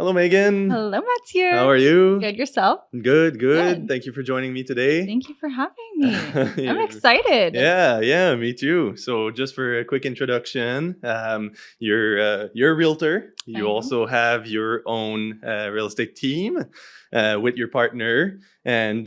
Hello, Megan. Hello, Mathieu. How are you? Good, yourself? Good. Good. Thank you for joining me today. Thank you for having me. I'm You're- excited. Yeah, me too. So, just for a quick introduction, you're a realtor. I You am. also have your own real estate team with your partner, and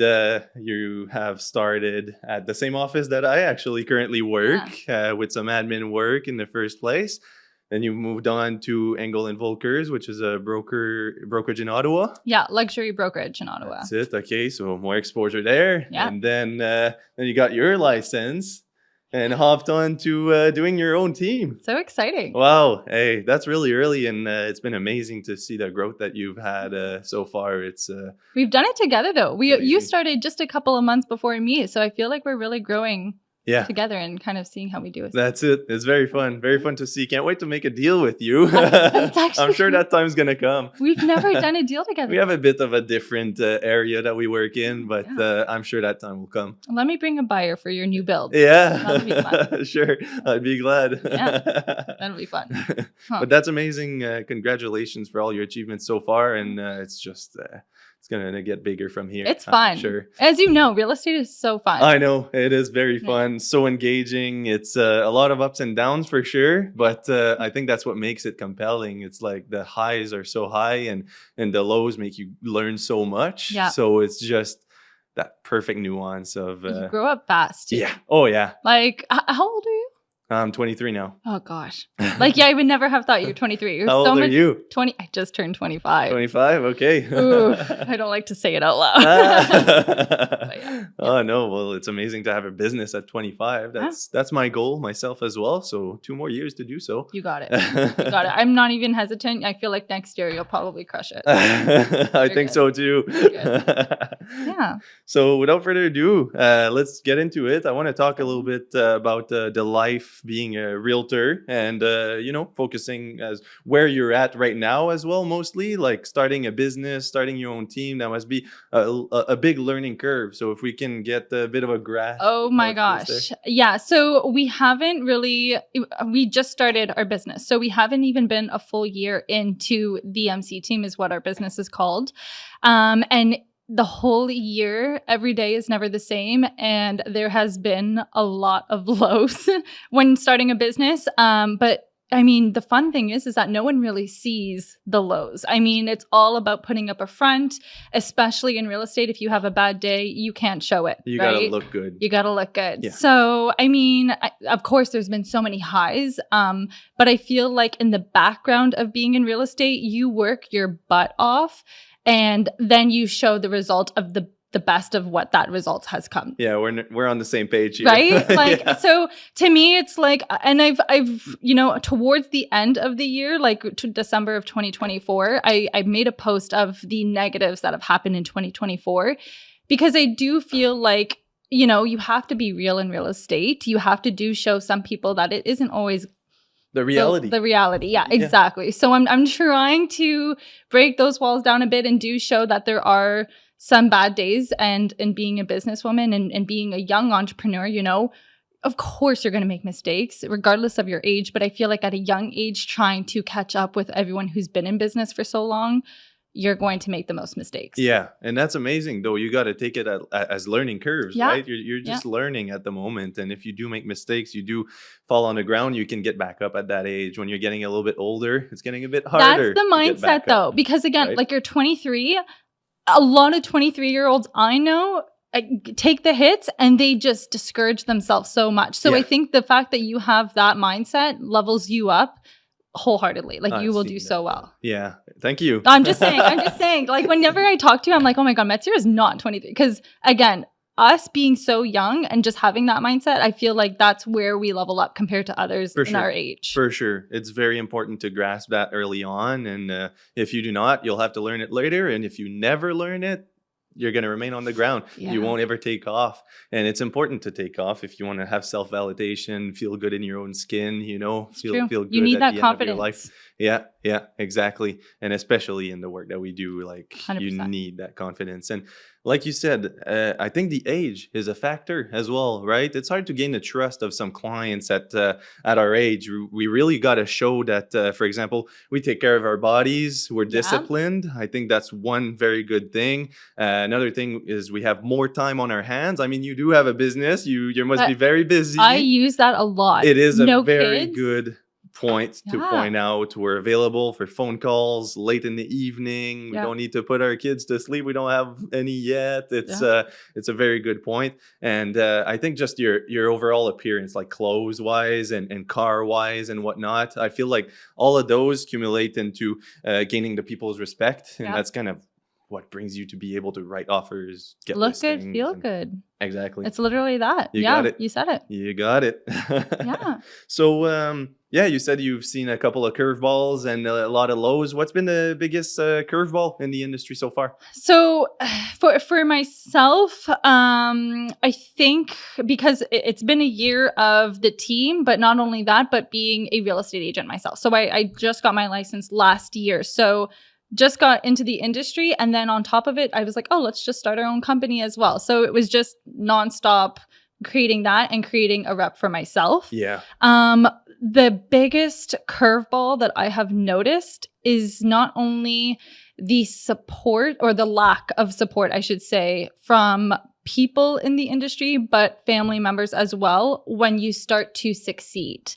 you have started at the same office that I actually currently work with some admin work in the first place. Then you moved on to Engel and Volkers, which is a brokerage in Ottawa. Yeah, luxury brokerage in Ottawa. That's it. Okay, so more exposure there. Yeah. And then you got your license and hopped on to doing your own team. So exciting. Wow. Hey, that's really early, and it's been amazing to see the growth that you've had so far. It's We've done it together, though. You amazing. started just a couple of months before me, so I feel like we're really growing Yeah. together and kind of seeing how we do it. That's it. It's very fun. Very fun to see. Can't wait to make a deal with you. It's actually I'm sure that time's going to come. We've never done a deal together. We have a bit of a different area that we work in, but I'm sure that time will come. Let me bring a buyer for your new build. Yeah, That'll be fun. Sure. I'd be glad. Yeah, that'll be fun. But that's amazing. Congratulations for all your achievements so far. And it's just, it's going to get bigger from here. It's fun. Sure. As you know, real estate is so fun. I know. It is very fun. So engaging. It's a lot of ups and downs for sure. But I think that's what makes it compelling. It's like the highs are so high and the lows make you learn so much. Yeah. So it's just that perfect nuance of... You grow up fast, too. yeah. Oh, yeah. Like, how old are you? I'm 23 now. Oh, gosh. Like, yeah, I would never have thought you were 23. You're How so old are much, you? 20. I just turned 25. 25? Okay. Ooh, I don't like to say it out loud. But yeah. Oh, no. Well, it's amazing to have a business at 25. That's my goal, myself as well. So 2 more years to do so. You got it. You got it. I'm not even hesitant. I feel like next year you'll probably crush it. I think so too. Yeah. So without further ado, let's get into it. I want to talk a little bit about the life being a realtor and, focusing as where you're at right now as well, mostly like starting a business, starting your own team. That must be a big learning curve. So if we can get a bit of a grasp. Oh my gosh. Yeah. So we just started our business. So we haven't even been a full year into the MC team is what our business is called. And the whole year, every day is never the same. And there has been a lot of lows when starting a business. But I mean, the fun thing is that no one really sees the lows. I mean, it's all about putting up a front, especially in real estate. If you have a bad day, you can't show it. You right? gotta look good. You gotta look good. Yeah. So, I mean, of course, there's been so many highs, but I feel like in the background of being in real estate, you work your butt off, and then you show the result of the best of what that result has come. Yeah, we're on the same page here. Right? Like, Yeah. So to me, it's like, and I've, towards the end of the year, like to December of 2024, I made a post of the negatives that have happened in 2024, because I do feel like, you have to be real in real estate. You have to show some people that it isn't always The reality. The reality. Yeah, exactly. Yeah. So I'm trying to break those walls down a bit and show that there are some bad days, and being a businesswoman and being a young entrepreneur, of course you're going to make mistakes regardless of your age. But I feel like at a young age, trying to catch up with everyone who's been in business for so long, you're going to make the most mistakes. Yeah. And that's amazing though. You got to take it as learning curves, right? You're just learning at the moment. And if you do make mistakes, you do fall on the ground, you can get back up at that age. When you're getting a little bit older, it's getting a bit harder. That's the mindset though, because again, right? Like you're 23, a lot of 23-year-olds I know take the hits and they just discourage themselves so much. So I think the fact that you have that mindset levels you up wholeheartedly. Like you will do so well. Yeah. Thank you. I'm just saying, like whenever I talk to you, I'm like, oh my God, Mathieu is not 23. Because again, us being so young and just having that mindset, I feel like that's where we level up compared to others in our age. For sure. It's very important to grasp that early on. And if you do not, you'll have to learn it later. And if you never learn it, you're going to remain on the ground. Yeah. You won't ever take off. And it's important to take off if you want to have self-validation, feel good in your own skin, feel good. You need that confidence. End of your life. Yeah, exactly. And especially in the work that we do, like 100%. You need that confidence. And Like you said, I think the age is a factor as well, right? It's hard to gain the trust of some clients at our age. We really got to show that, for example, we take care of our bodies, we're Yeah. disciplined. I think that's one very good thing. Another thing is we have more time on our hands. I mean, you do have a business. You must be But very busy. I use that a lot. It is a No very kids. good point to Yeah. point out. We're available for phone calls late in the evening. We Yeah. don't need to put our kids to sleep. We don't have any yet. Yeah. It's a very good point. And I think just your overall appearance, like clothes wise and car wise and whatnot, I feel like all of those accumulate into gaining the people's respect, and Yeah. that's kind of what brings you to be able to write offers, get Look good, listings, feel and- good. Exactly. It's literally that. You Yeah, got it. you said it. You got it. Yeah. So, yeah, you said you've seen a couple of curveballs and a lot of lows. What's been the biggest curveball in the industry so far? So for myself, I think because it's been a year of the team, but not only that, but being a real estate agent myself. So I just got my license last year. So just got into the industry. And then on top of it, I was like, oh, let's just start our own company as well. So it was just nonstop creating that and creating a rep for myself. Yeah. The biggest curveball that I have noticed is not only the support or the lack of support, I should say, from people in the industry, but family members as well when you start to succeed.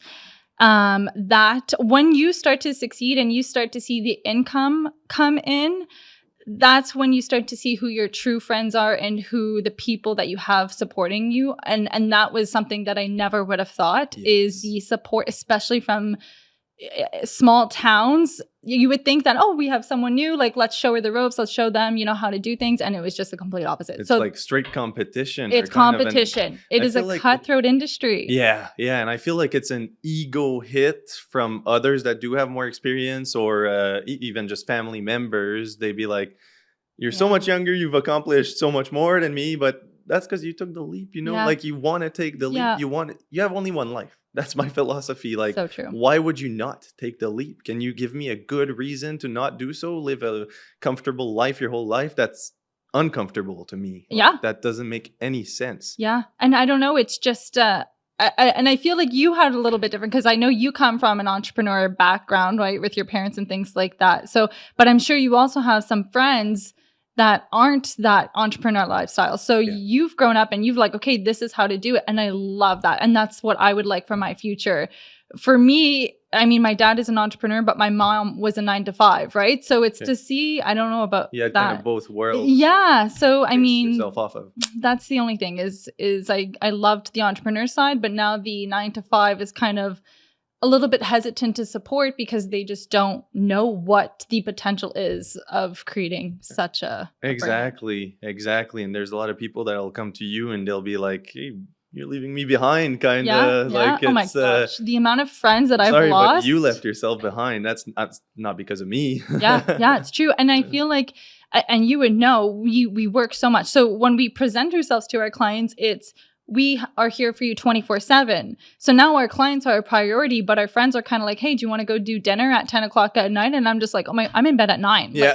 That when you start to succeed and you start to see the income come in, that's when you start to see who your true friends are and who the people that you have supporting you. And that was something that I never would have thought is the support, especially from small towns. You would think that, oh, we have someone new, like let's show her the ropes, let's show them, how to do things. And it was just the complete opposite. It's so like straight competition. it's competition. It I is a feel like cutthroat industry. Yeah, yeah, and I feel like it's an ego hit from others that do have more experience, or even just family members. They'd be like, "You're so Yeah. much younger. You've accomplished so much more than me." But that's because you took the leap. Yeah. Like you want to take the leap. Yeah. You have only one life. That's my philosophy. Like, So true. why would you not take the leap? Can you give me a good reason to not do so? Live a comfortable life your whole life? That's uncomfortable to me. Like, Yeah. that doesn't make any sense. Yeah. And I don't know, it's just and I feel like you had a little bit different because I know you come from an entrepreneur background, right, with your parents and things like that. So, but I'm sure you also have some friends that aren't that entrepreneur lifestyle. So you've grown up and you've like, okay, this is how to do it. And I love that. And that's what I would like for my future. For me, I mean, my dad is an entrepreneur, but my mom was a 9-to-5, right? So it's to see, I don't know about Yeah, that. kind of both worlds. Yeah. So I base mean, yourself off of. that's the only thing is I loved the entrepreneur side, but now the 9-to-5 is kind of a little bit hesitant to support because they just don't know what the potential is of creating such a brand. Exactly. And there's a lot of people that'll come to you and they'll be like, "Hey, you're leaving me behind," kind Yeah, of. yeah. Like Oh my it's gosh, the amount of friends that I've sorry, lost. but you left yourself behind. That's not because of me. yeah, it's true. And I feel like, and you would know, we work so much. So when we present ourselves to our clients, it's we are here for you 24/7. So now our clients are a priority, but our friends are kind of like, hey, do you want to go do dinner at 10 o'clock at night? And I'm just like, oh my, I'm in bed at 9. Yeah.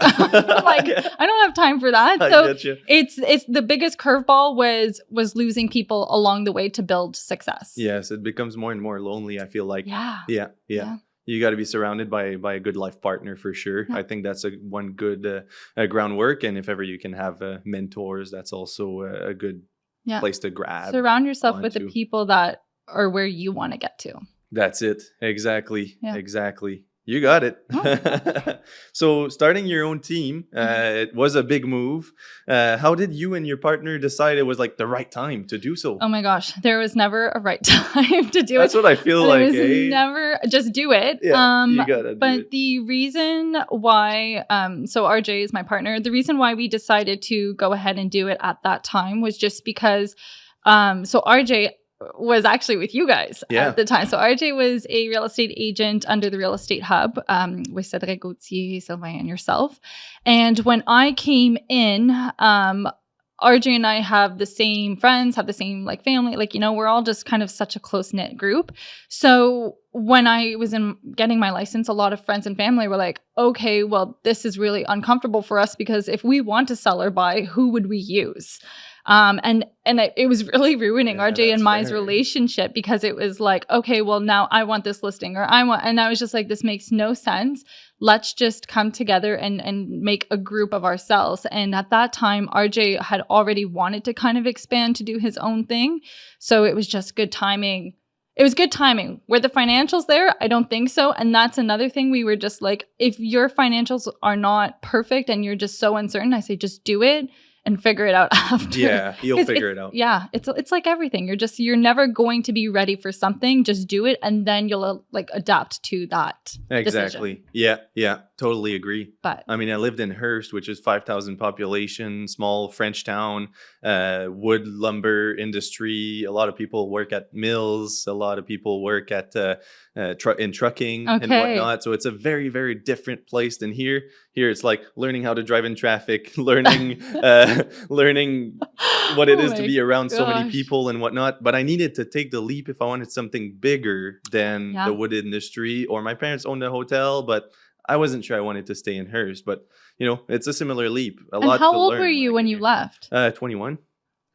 Like Yeah. I don't have time for that. I So get you. it's the biggest curveball was losing people along the way to build success. Yes, it becomes more and more lonely, I feel like. Yeah. Yeah. You got to be surrounded by a good life partner for sure. Yeah. I think that's one good groundwork. And if ever you can have mentors, that's also a good place to grab. Surround yourself with the onto. people that are where you want to get to. That's it. Exactly. Yeah. Exactly. You got it. Oh. So starting your own team, it was a big move. How did you and your partner decide it was like the right time to do so? Oh my gosh, there was never a right time to do That's it. what I feel There like. was Eh? never just do it. Yeah, you gotta do but it. the reason why, so RJ is my partner. The reason why we decided to go ahead and do it at that time was just because, so RJ was actually with you guys at the time. So RJ was a real estate agent under the Real Estate Hub with Cedric Gauthier, Sylvain, and yourself. And when I came in, RJ and I have the same friends, have the same like family, like, you know, we're all just kind of such a close knit group. So when I was getting my license, a lot of friends and family were like, okay, well, this is really uncomfortable for us because if we want to sell or buy, who would we use? It was really ruining RJ and Mai's relationship because it was like, okay, well, now I want this listing and I was just like, this makes no sense. Let's just come together and make a group of ourselves. And at that time, RJ had already wanted to kind of expand to do his own thing. So it was just good timing. It was good timing. Were the financials there? I don't think so. And that's another thing. We were just like, if your financials are not perfect and you're just so uncertain, I say just do it and figure it out after. Yeah, you'll figure it out. Yeah, it's like everything. You're never going to be ready for something. Just do it, and then you'll like adapt to that. Exactly. Decision. Yeah, totally agree. But I mean, I lived in Hearst, which is 5,000 population, small French town, wood lumber industry. A lot of people work at mills. A lot of people work at in trucking and whatnot. So it's a very, very different place than here. Here, it's like learning how to drive in traffic, learning what it is to be around so many people and whatnot. But I needed to take the leap if I wanted something bigger than the wood industry. Or my parents owned a hotel, but I wasn't sure I wanted to stay in Hearst. But, you know, it's a similar leap. How old were you when you left? 21.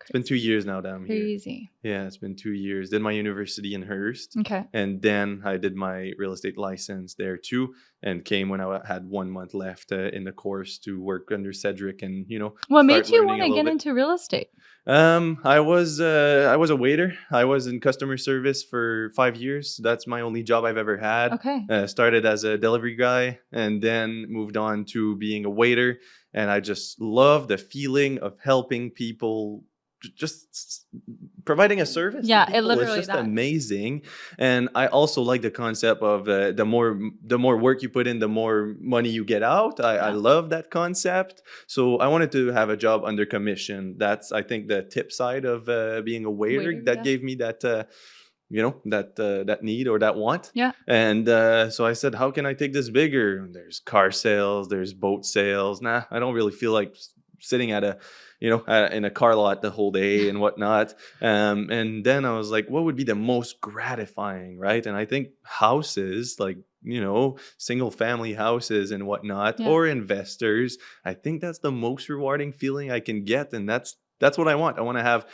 It's been 2 years now that I'm here. Crazy. Yeah, it's been 2 years. Did my university in Hearst. Okay. And then I did my real estate license there too, and came when I had 1 month left in the course to work under Cedric and, you know. What made you want to get into real estate? I was a waiter. I was in customer service for 5 years. That's my only job I've ever had. Okay. Started as a delivery guy and then moved on to being a waiter. And I just love the feeling of helping people, just providing a service. Yeah, it literally is just amazing. And I also like the concept of the more work you put in, the more money you get out. I love that concept. So I wanted to have a job under commission. That's, I think, the tip side of being a waiter that gave me that that need or that want. Yeah. And so I said, how can I take this bigger? There's car sales, there's boat sales. Nah, I don't really feel like sitting at in a car lot the whole day and whatnot. And then I was like, what would be the most gratifying, right? And I think houses, like, single family houses and whatnot, or investors, I think that's the most rewarding feeling I can get. And that's what I want. I want to have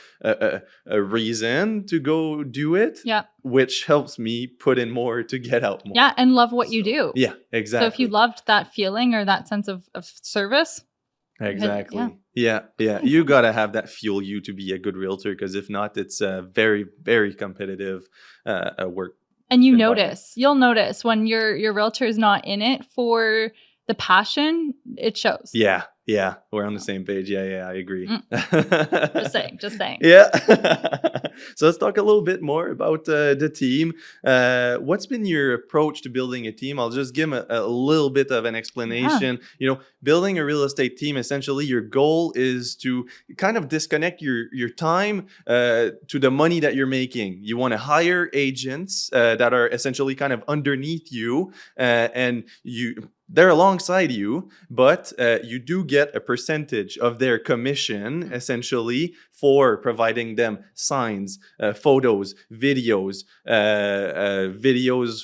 a reason to go do it, which helps me put in more to get out more. Yeah, and love what you do. Yeah, exactly. So if you loved that feeling or that sense of service. Exactly. Yeah. You got to have that fuel you to be a good realtor, because if not, it's a very, very competitive work. And you'll notice when your realtor is not in it for the passion, it shows. Yeah. We're on the same page. Yeah, I agree. Just saying. Yeah. So let's talk a little bit more about the team. What's been your approach to building a team? I'll just give a little bit of an explanation. Building a real estate team, essentially, your goal is to kind of disconnect your time to the money that you're making. You want to hire agents that are essentially kind of underneath you, and they're alongside you, but you do get a percentage of their commission, essentially, for providing them signs, photos, videos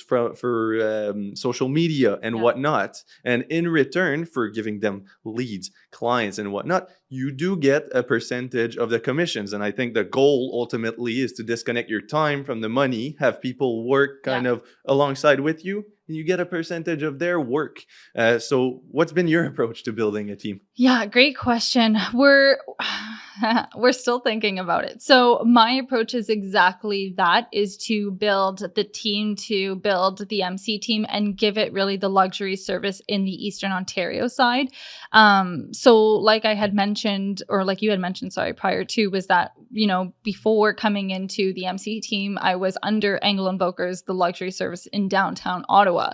for social media and whatnot. And in return for giving them leads, clients and whatnot, you do get a percentage of the commissions. And I think the goal ultimately is to disconnect your time from the money, have people work kind of alongside with you, and you get a percentage of their work. So what's been your approach to building a team? Yeah, great question. We're still thinking about it. So my approach is exactly that, is to build the team, to build the MC team and give it really the luxury service in the Eastern Ontario side. So like I had mentioned, or like you had mentioned, prior to, was that, before coming into the MC team, I was under Angle & Volker's, the luxury service in downtown Ottawa.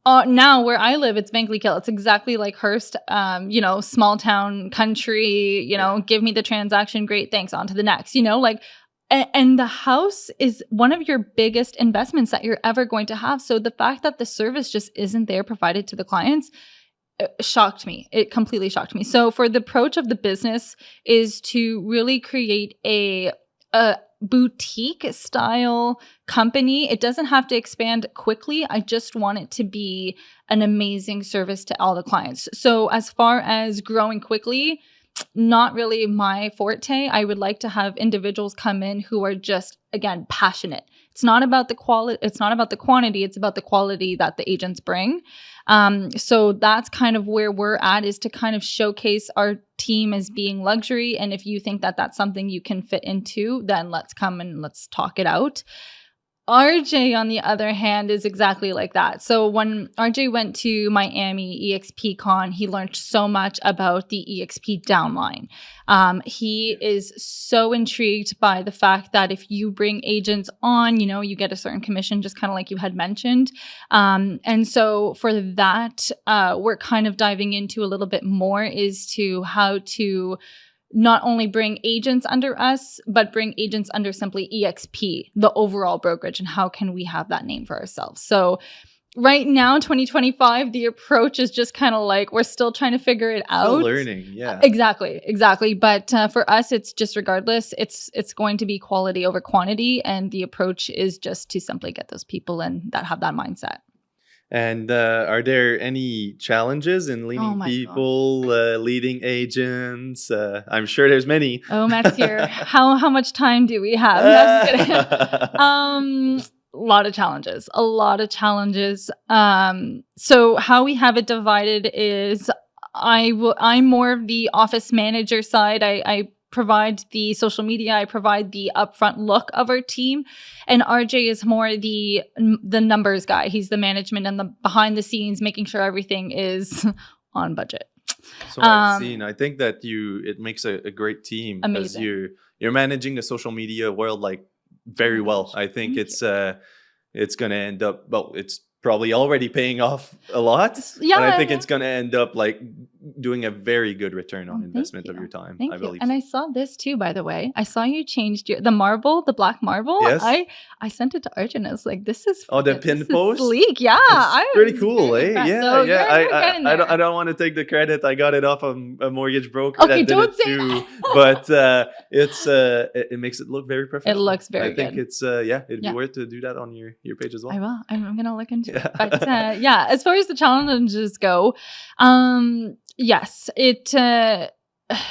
Now where I live, it's Van Cleek-Hill. It's exactly like Hearst, small town country, give me the transaction. Great. Thanks. On to the next, and the house is one of your biggest investments that you're ever going to have. So the fact that the service just isn't there provided to the clients, shocked me. It completely shocked me. So for the approach of the business is to really create a boutique style company. It doesn't have to expand quickly. I just want it to be an amazing service to all the clients. So as far as growing quickly, not really my forte. I would like to have individuals come in who are just, again, passionate. It's not about the quality. It's not about the quantity. It's about the quality that the agents bring. So that's kind of where we're at, is to kind of showcase our team as being luxury. And if you think that that's something you can fit into, then let's come and let's talk it out. RJ, on the other hand, is exactly like that. So when RJ went to Miami EXP Con, he learned so much about the EXP downline. He is so intrigued by the fact that if you bring agents on, you get a certain commission, just kind of like you had mentioned. And so for that, we're kind of diving into a little bit more is to how to not only bring agents under us, but bring agents under simply EXP, the overall brokerage, and how can we have that name for ourselves. So right now, 2025, the approach is just kind of like, we're still trying to figure it out. Still learning, yeah. Exactly. But for us, it's just regardless, it's going to be quality over quantity. And the approach is just to simply get those people in that have that mindset. And are there any challenges in leading people, leading agents? I'm sure there's many. Oh, Max, here. How much time do we have? No, I'm just kidding. A lot of challenges. So how we have it divided is I'm more of the office manager side. I provide the social media, I provide the upfront look of our team, and RJ is more the numbers guy. He's the management and the behind the scenes, making sure everything is on budget. So I've seen. I think that it makes a great team. Amazing. Because you're managing the social media world like very well. I think it's going to end up, well, it's probably already paying off a lot. Yeah, and I think it's going to end up like doing a very good return on investment of your time. Thank I you. believe. And I saw this too, by the way. I saw you changed the black marble. Yes. I sent it to Arjun. I was like, this is the pin post. Sleek. Yeah. It's pretty cool, eh? Impressed. Yeah, so yeah. I don't want to take the credit. I got it off of a mortgage broker. Okay, that did don't it say too. that. But it makes it look very professional. It looks very good. I think it's it'd be worth to do that on your page as well. I will. I'm gonna look into it. But as far as the challenges go, yes, it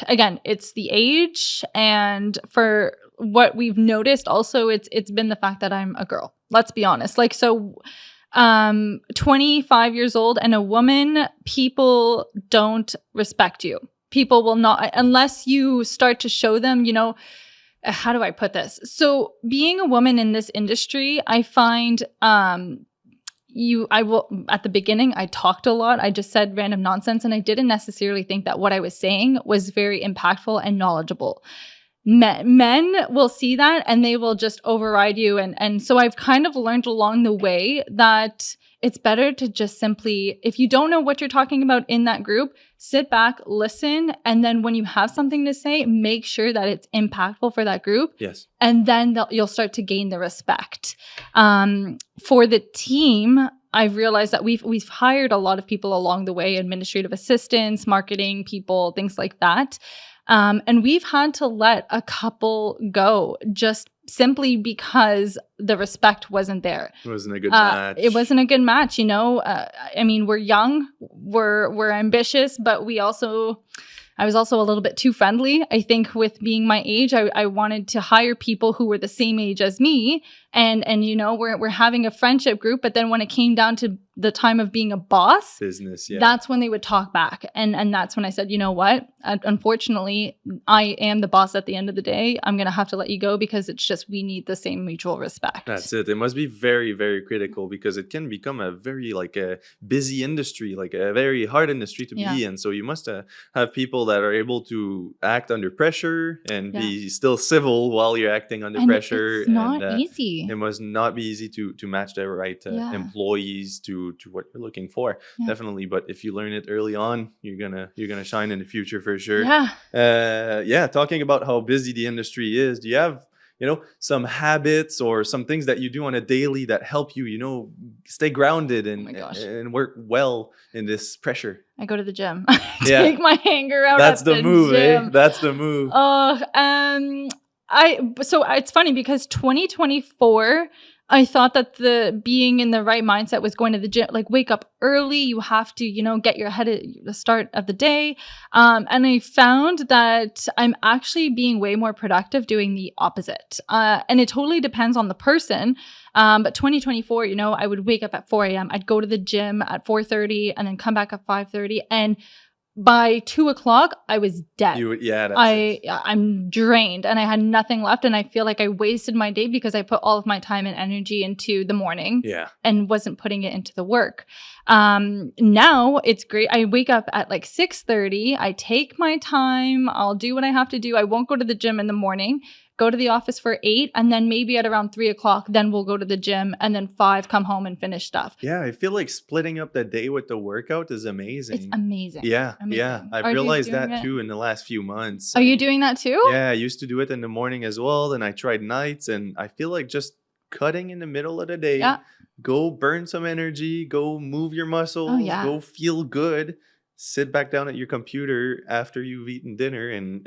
again, it's the age, and for what we've noticed also, it's been the fact that I'm a girl. Let's be honest. 25 years old and a woman, people don't respect you. People will not, unless you start to show them, how do I put this? So being a woman in this industry, I find at the beginning, I talked a lot. I just said random nonsense, and I didn't necessarily think that what I was saying was very impactful and knowledgeable. Men will see that and they will just override you. And so I've kind of learned along the way that it's better to just simply, if you don't know what you're talking about in that group, sit back, listen, and then when you have something to say, make sure that it's impactful for that group. Yes. And then you'll start to gain the respect. For the team, I've realized that we've hired a lot of people along the way, administrative assistants, marketing people, things like that. And we've had to let a couple go just simply because the respect wasn't there. It wasn't a good match. It wasn't a good match, I mean, we're young, we're ambitious, but I was also a little bit too friendly. I think with being my age, I wanted to hire people who were the same age as me. And we're having a friendship group, but then when it came down to the time of being a boss, business, that's when they would talk back. And that's when I said, you know what? Unfortunately, I am the boss at the end of the day. I'm going to have to let you go because it's just, we need the same mutual respect. That's it. It must be very, very critical because it can become a very a busy industry, like a very hard industry to be in. So you must have people that are able to act under pressure and be still civil while you're acting under pressure. It's not easy. It must not be easy to match the right employees to what you're looking for. Definitely. But if you learn it early on, you're gonna shine in the future for sure. Talking about how busy the industry is, do you have some habits or some things that you do on a daily that help you, stay grounded Oh my gosh. and work well in this pressure? I go to the gym. Yeah. Take my hanger out That's at the the move, eh? gym. That's the move. So it's funny because 2024, I thought that the being in the right mindset was going to the gym, like wake up early. You have to, get your head at the start of the day. And I found that I'm actually being way more productive doing the opposite. And it totally depends on the person. But 2024, I would wake up at 4 a.m. I'd go to the gym at 4:30 and then come back at 5:30. And by 2 o'clock, I was dead. That's it. I'm drained and I had nothing left. And I feel like I wasted my day because I put all of my time and energy into the morning and wasn't putting it into the work. Now it's great. I wake up at like 6:30. I take my time. I'll do what I have to do. I won't go to the gym in the morning. Go to the office for 8, and then maybe at around 3 o'clock, then we'll go to the gym, and then 5, come home and finish stuff. Yeah, I feel like splitting up the day with the workout is amazing. It's amazing. Yeah, amazing. yeah. I've realized that too in the last few months. Are you doing that too? Yeah, I used to do it in the morning as well. Then I tried nights, and I feel like just cutting in the middle of the day, go burn some energy, go move your muscles, go feel good, sit back down at your computer after you've eaten dinner, and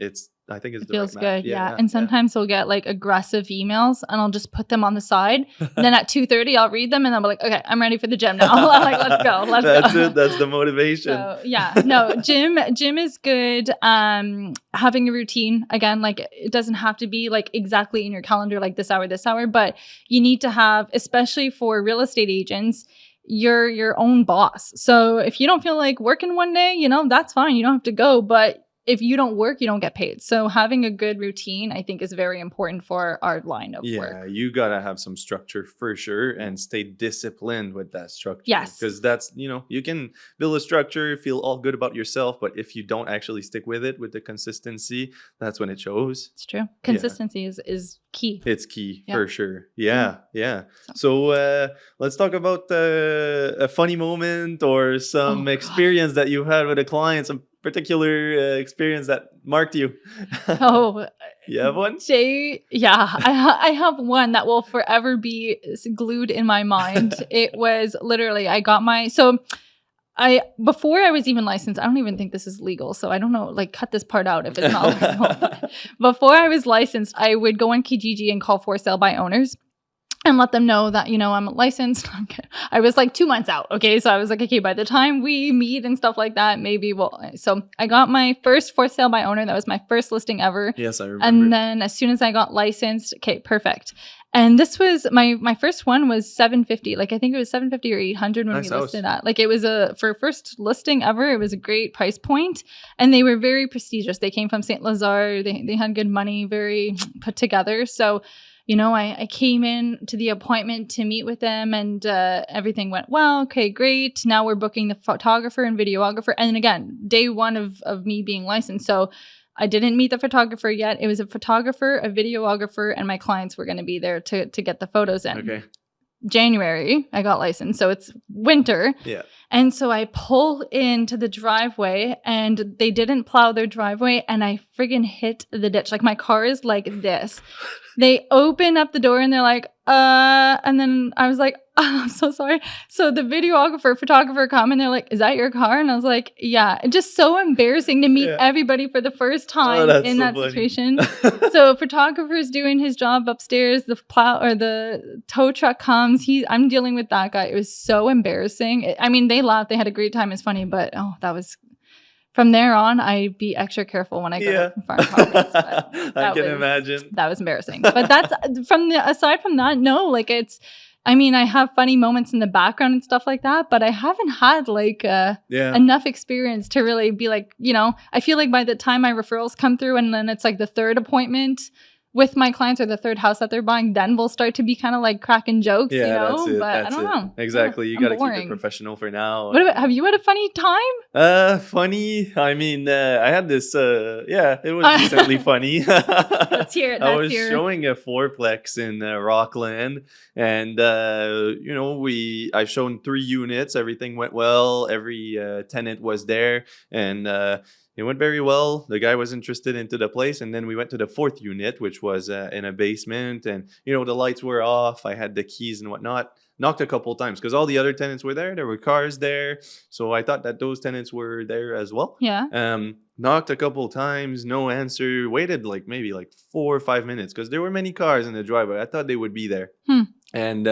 I think it feels good. Yeah. And sometimes I'll get like aggressive emails and I'll just put them on the side. And then at 2:30, I'll read them and I'll be like, okay, I'm ready for the gym now. I'm like, let's go. That's it. That's the motivation. So, no, gym is good. Having a routine, again, like it doesn't have to be like exactly in your calendar, like this hour, but you need to have, especially for real estate agents, you're your own boss. So if you don't feel like working one day, that's fine. You don't have to go, but if you don't work, you don't get paid. So having a good routine, I think, is very important for our line of work. Yeah, you got to have some structure for sure and stay disciplined with that structure. Yes. Because that's, you can build a structure, feel all good about yourself, but if you don't actually stick with it, with the consistency, that's when it shows. It's true. Consistency is key. It's key for sure. Yeah. So let's talk about a funny moment or some experience that you had with a client, some particular experience that marked you. You have one? I have one that will forever be glued in my mind. It was literally, before I was even licensed, I don't even think this is legal, so I don't know, like cut this part out if it's not legal. Before I was licensed, I would go on Kijiji and call for sale by owners and let them know that, I'm licensed. I was like 2 months out. Okay. So I was like, okay, by the time we meet and stuff like that, so I got my first for sale by owner. That was my first listing ever. Yes, I remember. And then as soon as I got licensed, okay, perfect. And this was my first one was 750. Like I think it was 750 or 800 when we listed that. Like it was for first listing ever. It was a great price point, and they were very prestigious. They came from St. Lazare. They had good money, very put together. So, I came in to the appointment to meet with them, and everything went well. Okay, great. Now we're booking the photographer and videographer. And then again, day one of me being licensed. So I didn't meet the photographer yet. It was a photographer, a videographer, and my clients were going to be there to get the photos in. Okay. January, I got licensed. So it's winter. Yeah. And so I pull into the driveway and they didn't plow their driveway and I friggin' hit the ditch. Like my car is like this. They open up the door and they're like, and then I was like, oh, I'm so sorry. So the photographer come and they're like, is that your car? And I was like, yeah. And just so embarrassing to meet everybody for the first time in that situation. So photographer's doing his job upstairs. The plow or the tow truck comes. I'm dealing with that guy. It was so embarrassing. I mean, they laughed. They had a great time. It's funny, but that was... From there on, I'd be extra careful when I go to farm properties. I can imagine. That was embarrassing. But that's aside from that, no, like I have funny moments in the background and stuff like that, but I haven't had enough experience to really be like, I feel like by the time my referrals come through and then it's like the third appointment with my clients or the third house that they're buying, then we'll start to be kind of like cracking jokes, That's it, but I don't know. Exactly. You got to keep it professional for now. Have you had a funny time? Funny. I mean, I had this, it was decently funny. Let's hear it. I was showing a fourplex in Rockland and, I've shown 3 units. Everything went well. Every tenant was there. And, it went very well. The guy was interested into the place, and then we went to the fourth unit, which was in a basement, and the lights were off. I had the keys and whatnot. Knocked a couple times because all the other tenants were there. There were cars there, so I thought that those tenants were there as well. Yeah. Knocked a couple times, no answer. Waited like maybe like 4 or 5 minutes because there were many cars in the driveway. I thought they would be there. And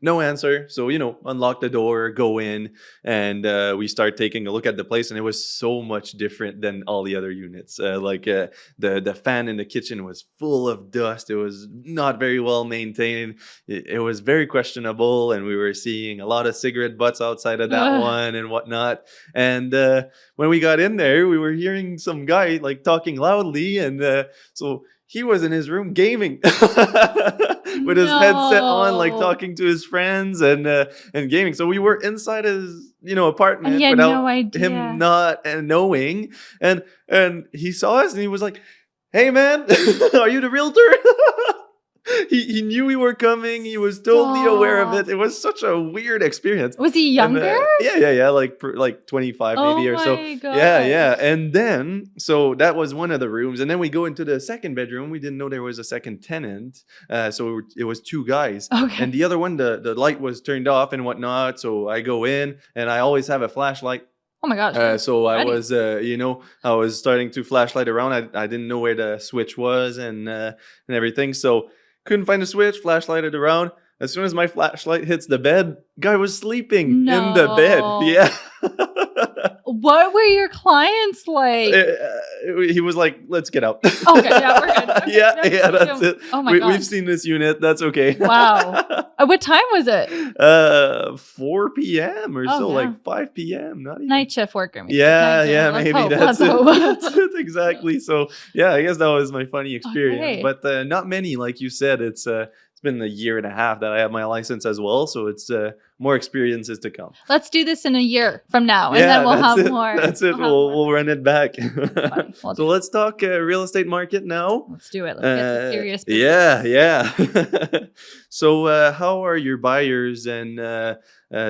no answer. So, unlock the door, go in, and we start taking a look at the place. And it was so much different than all the other units. The fan in the kitchen was full of dust. It was not very well maintained. It was very questionable. And we were seeing a lot of cigarette butts outside of that one and whatnot. And when we got in there, we were hearing some guy like talking loudly. And so he was in his room gaming with his headset on, like talking to his friends and gaming. So we were inside his apartment without him not knowing. And he saw us and he was like, "Hey man, are you the realtor?" He knew we were coming. He was totally aware of it. It was such a weird experience. Was he younger? Yeah, like 25 maybe or so. God. Yeah. And then, so that was one of the rooms. And then we go into the second bedroom. We didn't know there was a second tenant. So it was two guys. Okay. And the other one, the light was turned off and whatnot. So I go in and I always have a flashlight. Oh my gosh. So I was, I was starting to flashlight around. I didn't know where the switch was and everything. So couldn't find a switch, flashlighted around. As soon as my flashlight hits the bed, guy was sleeping in the bed. Yeah. What were your clients like? He was like, "Let's get out." Okay, yeah, we're good. Okay, yeah, that's it. Oh my God. We've seen this unit. That's okay. Wow. What time was it? 4 p.m. or so, like 5 p.m. Not even. Night shift worker. Maybe. Yeah, maybe that's it. That's it, exactly. So yeah, I guess that was my funny experience. Okay. But not many, like you said. It's been a year and a half that I have my license as well, so it's more experiences to come. Let's do this in a year from now, and then we'll have more. That's it. We'll run it back. So let's talk real estate market now. Let's do it. Let's get the serious business. Yeah. So how are your buyers and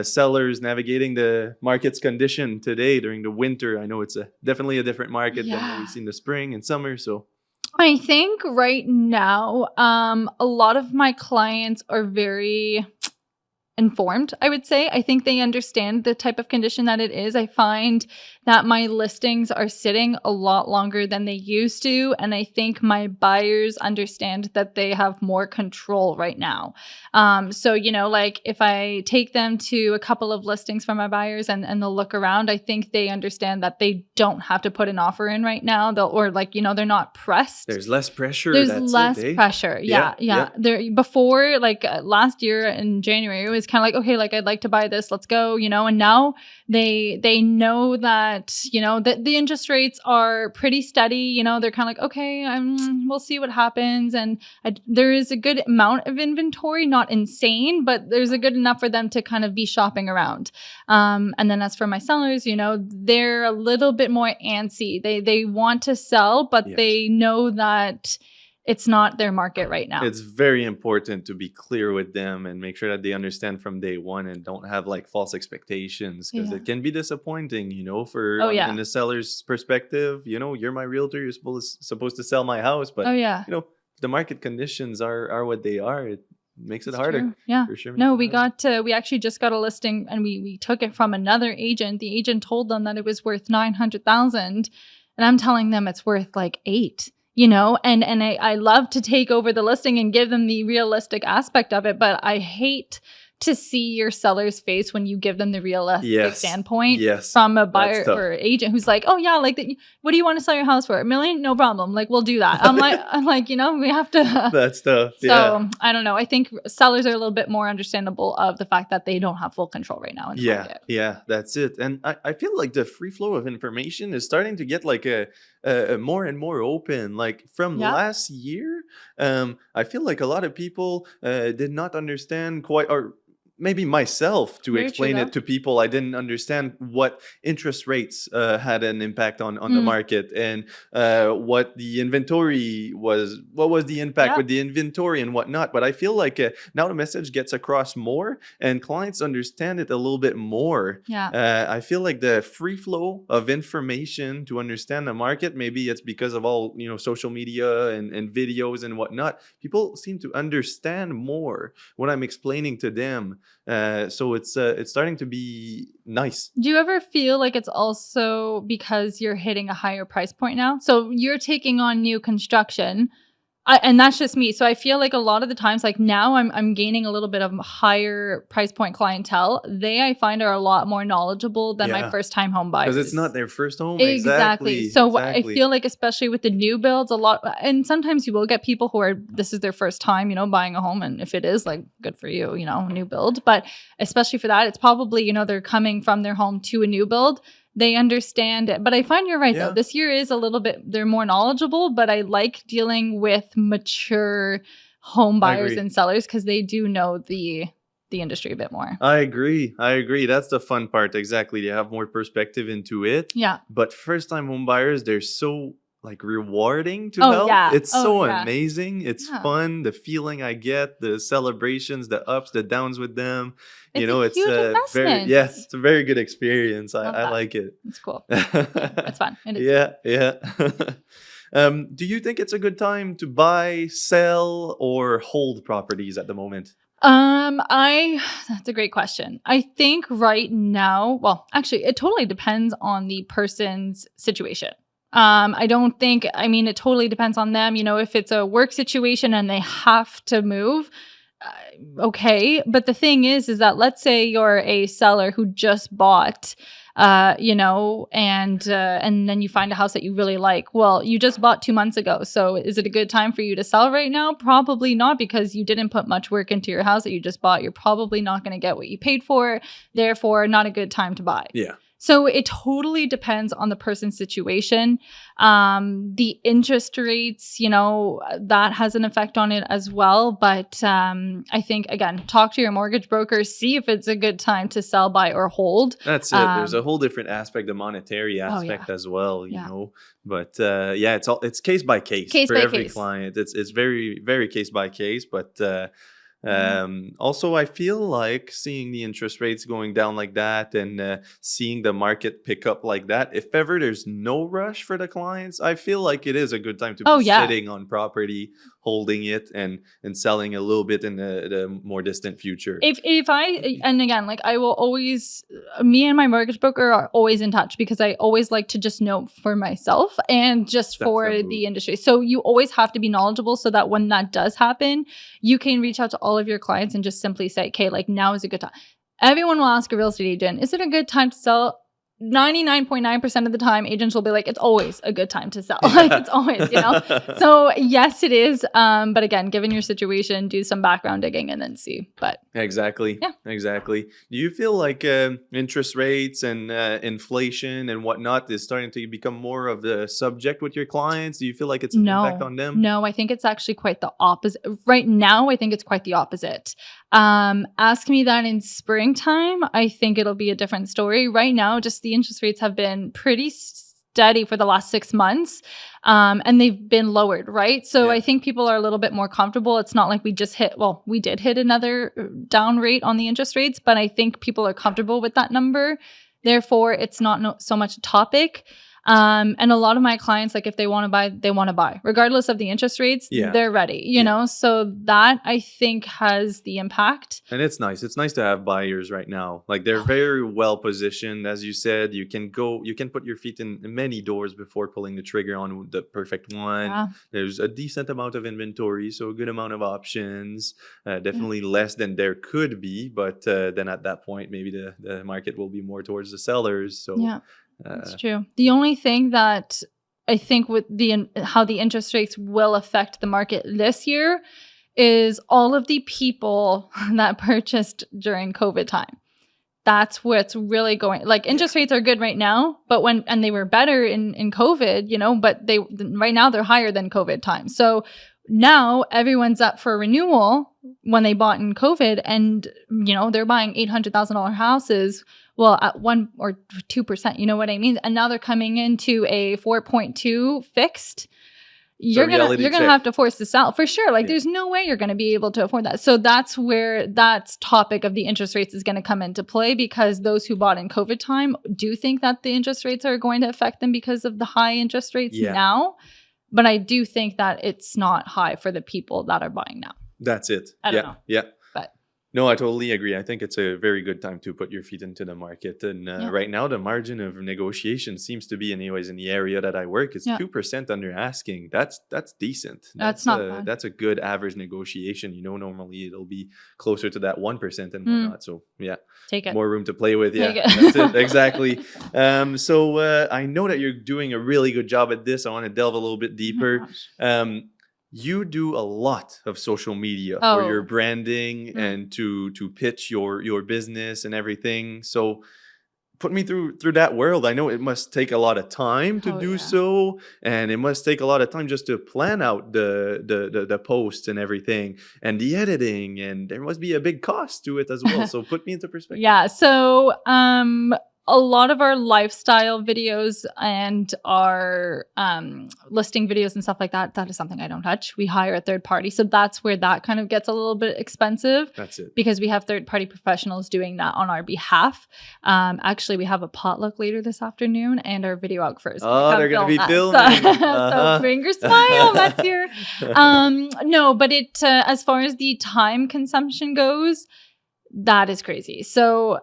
sellers navigating the market's condition today during the winter? I know it's definitely a different market than what we've seen the spring and summer. So I think right now, a lot of my clients are very informed, I would say. I think they understand the type of condition that it is. I find that my listings are sitting a lot longer than they used to. And I think my buyers understand that they have more control right now. So, like if I take them to a couple of listings from my buyers and they'll look around, I think they understand that they don't have to put an offer in right now. They're not pressed. There's less pressure. There's less pressure. Yeah. Before, last year in January, it was kind of like, okay, like I'd like to buy this, let's go, and now they know that, that the interest rates are pretty steady, they're kind of like, okay, we'll see what happens. And there is a good amount of inventory, not insane, but there's a good enough for them to kind of be shopping around. And then as for my sellers, they're a little bit more antsy. They want to sell, but they know that it's not their market right now. It's very important to be clear with them and make sure that they understand from day one and don't have like false expectations, because it can be disappointing, in the seller's perspective. You're my realtor, you're supposed to sell my house, but the market conditions are what they are. It makes it harder. True. Yeah. For sure. No, we actually just got a listing and we took it from another agent. The agent told them that it was worth $900,000 and I'm telling them it's worth like $8,000. And I love to take over the listing and give them the realistic aspect of it, but I hate to see your seller's face when you give them the realistic standpoint from a buyer or agent who's like, oh yeah, like what do you want to sell your house for? $1 million? No problem. Like, we'll do that. I'm like, we have to. That's tough. So I don't know. I think sellers are a little bit more understandable of the fact that they don't have full control right now. Yeah, that's it. And I feel like the free flow of information is starting to get like a more and more open. Like from last year, I feel like a lot of people did not understand quite, or maybe myself to Very true, explain though. it to people. I didn't understand what interest rates had an impact on the market, and what the inventory was, what was the impact Yeah. with the inventory and whatnot. But I feel like now the message gets across more and clients understand it a little bit more. Yeah. I feel like the free flow of information to understand the market, maybe it's because of all, social media and videos and whatnot. People seem to understand more what I'm explaining to them. So it's starting to be nice. Do you ever feel like it's also because you're hitting a higher price point now? So you're taking on new construction. And that's just me. So I feel like a lot of the times, like now I'm gaining a little bit of higher price point clientele. I find are a lot more knowledgeable than my Yeah. first time home buyers. Because it's not their first home. Exactly. So I Exactly. feel like, especially with the new builds, a lot, and sometimes you will get people who are, this is their first time, buying a home. And if it is, like, good for you, new build. But especially for that, it's probably, they're coming from their home to a new build. They understand it. But I find you're right, Yeah. though. This year is a little bit, they're more knowledgeable, but I like dealing with mature home buyers agree. and sellers because they do know the industry a bit more. I agree. That's the fun part. Exactly. They have more perspective into it. Yeah. But first time home buyers, they're so like rewarding to Oh, help. yeah. It's Oh, so yeah. amazing. It's Yeah. fun. The feeling I get, the celebrations, the ups, the downs with them. It's a huge investment. It's a very good experience. Love I that. like it. It's cool. It's fun. It is. Yeah. Do you think it's a good time to buy, sell, or hold properties at the moment? That's a great question. I think right now, well, actually, it totally depends on the person's situation. I don't think, it totally depends on them. If it's a work situation and they have to move, okay. But the thing is that let's say you're a seller who just bought, and then you find a house that you really like. Well, you just bought 2 months ago. So is it a good time for you to sell right now? Probably not, because you didn't put much work into your house that you just bought. You're probably not going to get what you paid for. Therefore, not a good time to buy. Yeah. So it totally depends on the person's situation. The interest rates, that has an effect on it as well. But I think, again, talk to your mortgage broker, see if it's a good time to sell, buy, or hold. That's it. There's a whole different aspect, the monetary aspect as well, you Yeah. know. But it's case by case Case for by every case. client. It's very, very case by case. But also, I feel like seeing the interest rates going down like that and seeing the market pick up like that, if ever there's no rush for the clients, I feel like it is a good time to be sitting on property, holding it, and selling a little bit in the more distant future. And again, like I will always, me and my mortgage broker are always in touch because I always like to just know for myself and just for the industry. So you always have to be knowledgeable so that when that does happen, you can reach out to all of your clients and just simply say, okay, like now is a good time. Everyone will ask a real estate agent, is it a good time to sell? 99.9% of the time, agents will be like, it's always a good time to sell. Like it's always, So yes, it is. But again, given your situation, do some background digging and then see. But Exactly. Yeah. Exactly. Do you feel like interest rates and inflation and whatnot is starting to become more of the subject with your clients? Do you feel like it's an impact on them? No, I think it's actually quite the opposite. Right now, I think it's quite the opposite. Ask me that in springtime, I think it'll be a different story. Right now, just the interest rates have been pretty steady for the last 6 months, and they've been lowered, right? So I think people are a little bit more comfortable. It's not like we did hit another down rate on the interest rates, but I think people are comfortable with that number. Therefore, it's not so much a topic. And a lot of my clients, like if they want to buy, they want to buy. Regardless of the interest rates, they're ready, you know? So that I think has the impact. And it's nice. It's nice to have buyers right now. Like they're very well positioned. As you said, you can put your feet in many doors before pulling the trigger on the perfect one. Yeah. There's a decent amount of inventory, so a good amount of options. Definitely less than there could be, but then at that point, maybe the market will be more towards the sellers. So yeah. That's true. The only thing that I think with how the interest rates will affect the market this year is all of the people that purchased during COVID time. That's what's really going, like interest rates are good right now, but and they were better in COVID, but right now they're higher than COVID time. So Now everyone's up for renewal when they bought in COVID, and they're buying $800,000 houses. Well, at 1 or 2%, you know what I mean? And now they're coming into a 4.2 fixed. You're gonna have to force this out for sure. Like, there's no way you're gonna be able to afford that. So that's where that topic of the interest rates is gonna come into play, because those who bought in COVID time do think that the interest rates are going to affect them because of the high interest rates now. But I do think that it's not high for the people that are buying now. That's it. I don't know. Yeah. But no, I totally agree. I think it's a very good time to put your feet into the market. And right now, the margin of negotiation seems to be, anyways, in the area that I work, it's 2% under asking. That's decent. That's not bad. That's a good average negotiation. Normally it'll be closer to that 1% and whatnot. So take it. More room to play with. Yeah, that's it. Exactly. So I know that you're doing a really good job at this. I want to delve a little bit deeper. You do a lot of social media for your branding and to pitch your business and everything. So put me through that world. I know it must take a lot of time to do so, and it must take a lot of time just to plan out the posts and everything and the editing, and there must be a big cost to it as well. So put me into perspective. Yeah. So a lot of our lifestyle videos and our listing videos and stuff like that is something I don't touch. We hire a third party. So that's where that kind of gets a little bit expensive. That's it. Because we have third party professionals doing that on our behalf. Actually, we have a potluck later this afternoon, and our videographers. Oh, they're going to be filming. So finger smile, that's here. No, but as far as the time consumption goes, that is crazy. So,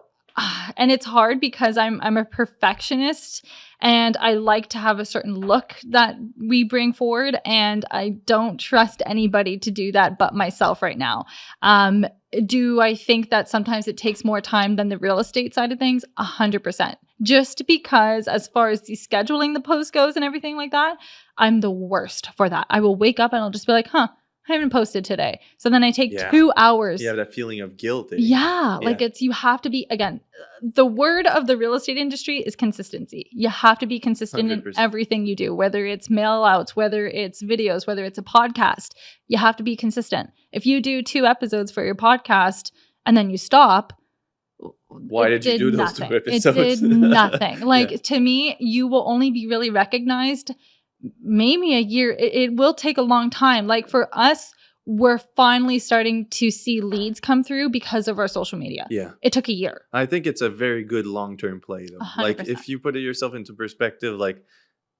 and it's hard because I'm a perfectionist, and I like to have a certain look that we bring forward, and I don't trust anybody to do that but myself right now. Do I think that sometimes it takes more time than the real estate side of things? 100%. Just because as far as the scheduling the post goes and everything like that, I'm the worst for that. I will wake up and I'll just be like, I haven't posted today. So then I take 2 hours. You have that feeling of guilt. Like you have to be, again, the word of the real estate industry is consistency. You have to be consistent 100%. In everything you do, whether it's mail outs, whether it's videos, whether it's a podcast. You have to be consistent. If you do 2 episodes for your podcast and then you stop, why did you do those 2 episodes? It did nothing. To me, you will only be really recognized maybe a year. It will take a long time. Like for us, we're finally starting to see leads come through because of our social media. Yeah. It took a year. I think it's a very good long-term play though. 100%. Like if you put yourself into perspective, like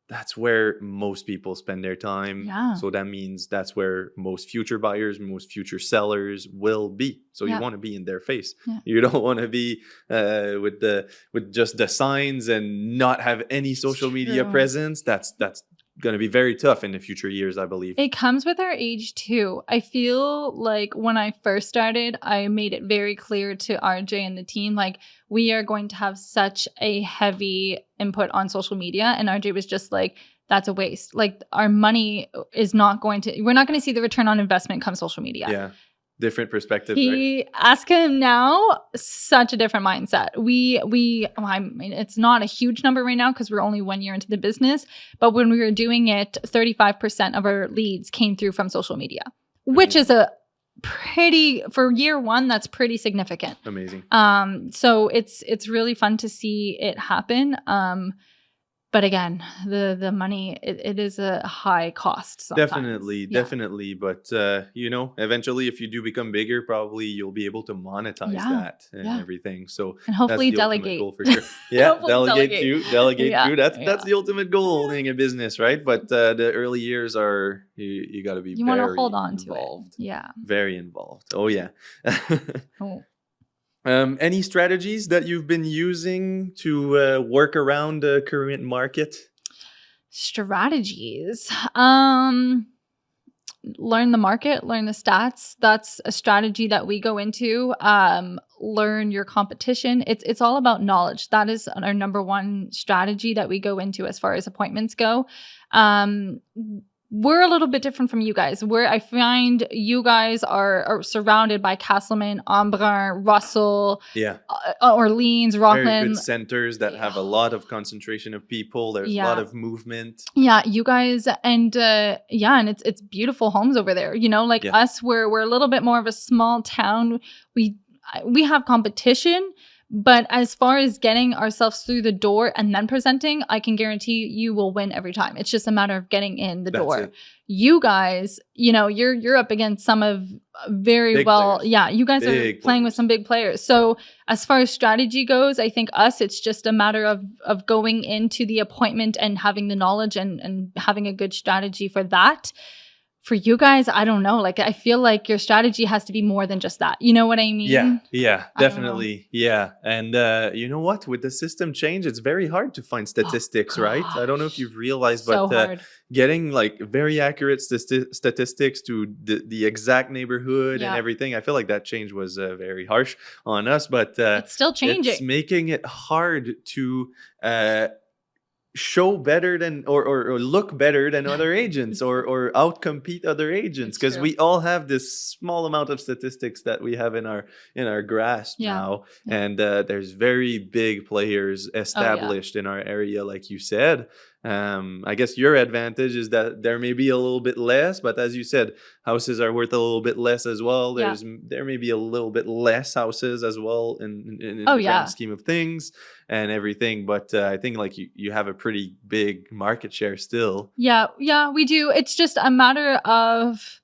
that's where most people spend their time. Yeah. So that means that's where most future buyers, most future sellers will be. So you want to be in their face. Yeah. You don't want to be with just the signs and not have any social media presence. That's going to be very tough in the future years, I believe. It comes with our age too. I feel like when I first started, I made it very clear to RJ and the team, like we are going to have such a heavy input on social media. And RJ was just like, that's a waste. Like our money is not we're not going to see the return on investment come social media. Yeah. Different perspective. Ask him now, such a different mindset. I mean, it's not a huge number right now because we're only 1 year into the business. But when we were doing it, 35% of our leads came through from social media, which is for year 1, that's pretty significant. Amazing. So it's really fun to see it happen. But again, the money, it is a high cost sometimes. Definitely. But, eventually if you do become bigger, probably you'll be able to monetize that and everything. So and hopefully that's the delegate. Goal for sure. Yeah, delegate you. That's the ultimate goal owning a business, right? But the early years are, you got to be want to hold on to it. Yeah. Very involved. Oh, yeah. Any strategies that you've been using to work around the current market? Strategies. Learn the market, learn the stats. That's a strategy that we go into. Learn your competition. It's all about knowledge. That is our number one strategy that we go into as far as appointments go. we're a little bit different from you guys. Where I find you guys are surrounded by Castleman, Embrun, Russell, Yeah. Orleans, Very good Rockland. centers that have a lot of concentration of people. There's a lot Yeah. of movement. Yeah, you guys, and and it's beautiful homes over there. You know, like Yeah. us, we're a little bit more of a small town. We have competition, but as far as getting ourselves through the door and then presenting, I can guarantee you will win every time. It's just a matter of getting in the That's door. it. You guys, you know, you're up against some of very Big well, players. yeah, you guys are Big playing with players. some big players. So as far as strategy goes, I think it's just a matter of going into the appointment and having the knowledge and having a good strategy for that. For you guys, I don't know. Like, I feel like your strategy has to be more than just that. You know what I mean? Yeah, I don't know. definitely. Yeah. And you know what? With the system change, it's very hard to find statistics, right? I don't know if you've realized, So but hard. getting like very accurate statistics to the exact neighborhood and Yeah. everything, I feel like that change was very harsh on us, but It's still it's changing. making it hard to show better than or look better than other agents or outcompete other agents, It's because true. we all have this small amount of statistics that we have in our grasp Yeah. now. Yeah. And there's very big players established in our area, like you said. I guess your advantage is that there may be a little bit less, but as you said, houses are worth a little bit less as well. Yeah. There may be a little bit less houses as well in Oh, the yeah. grand scheme of things and everything, but I think like you have a pretty big market share still. Yeah, we do. It's just a matter of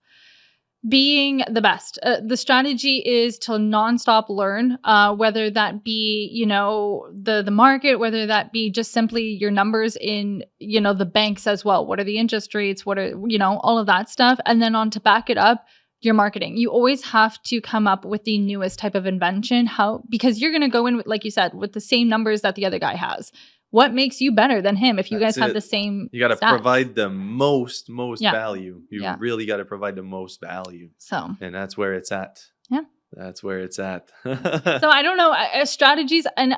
being the best. The strategy is to nonstop learn, whether that be, you know, the market, whether that be just simply your numbers in, you know, the banks as well. What are the interest rates? What are, you know, all of that stuff. And then on to back it up, your marketing. You always have to come up with the newest type of invention. Because you're going to go in, like you said, with the same numbers that the other guy has. What makes you better than him if you That's guys have it. the same You got to stats? provide the most Yeah. value. You Yeah. really got to provide the most value, So, and that's where it's at. Yeah. That's where it's at. so I don't know, strategies, and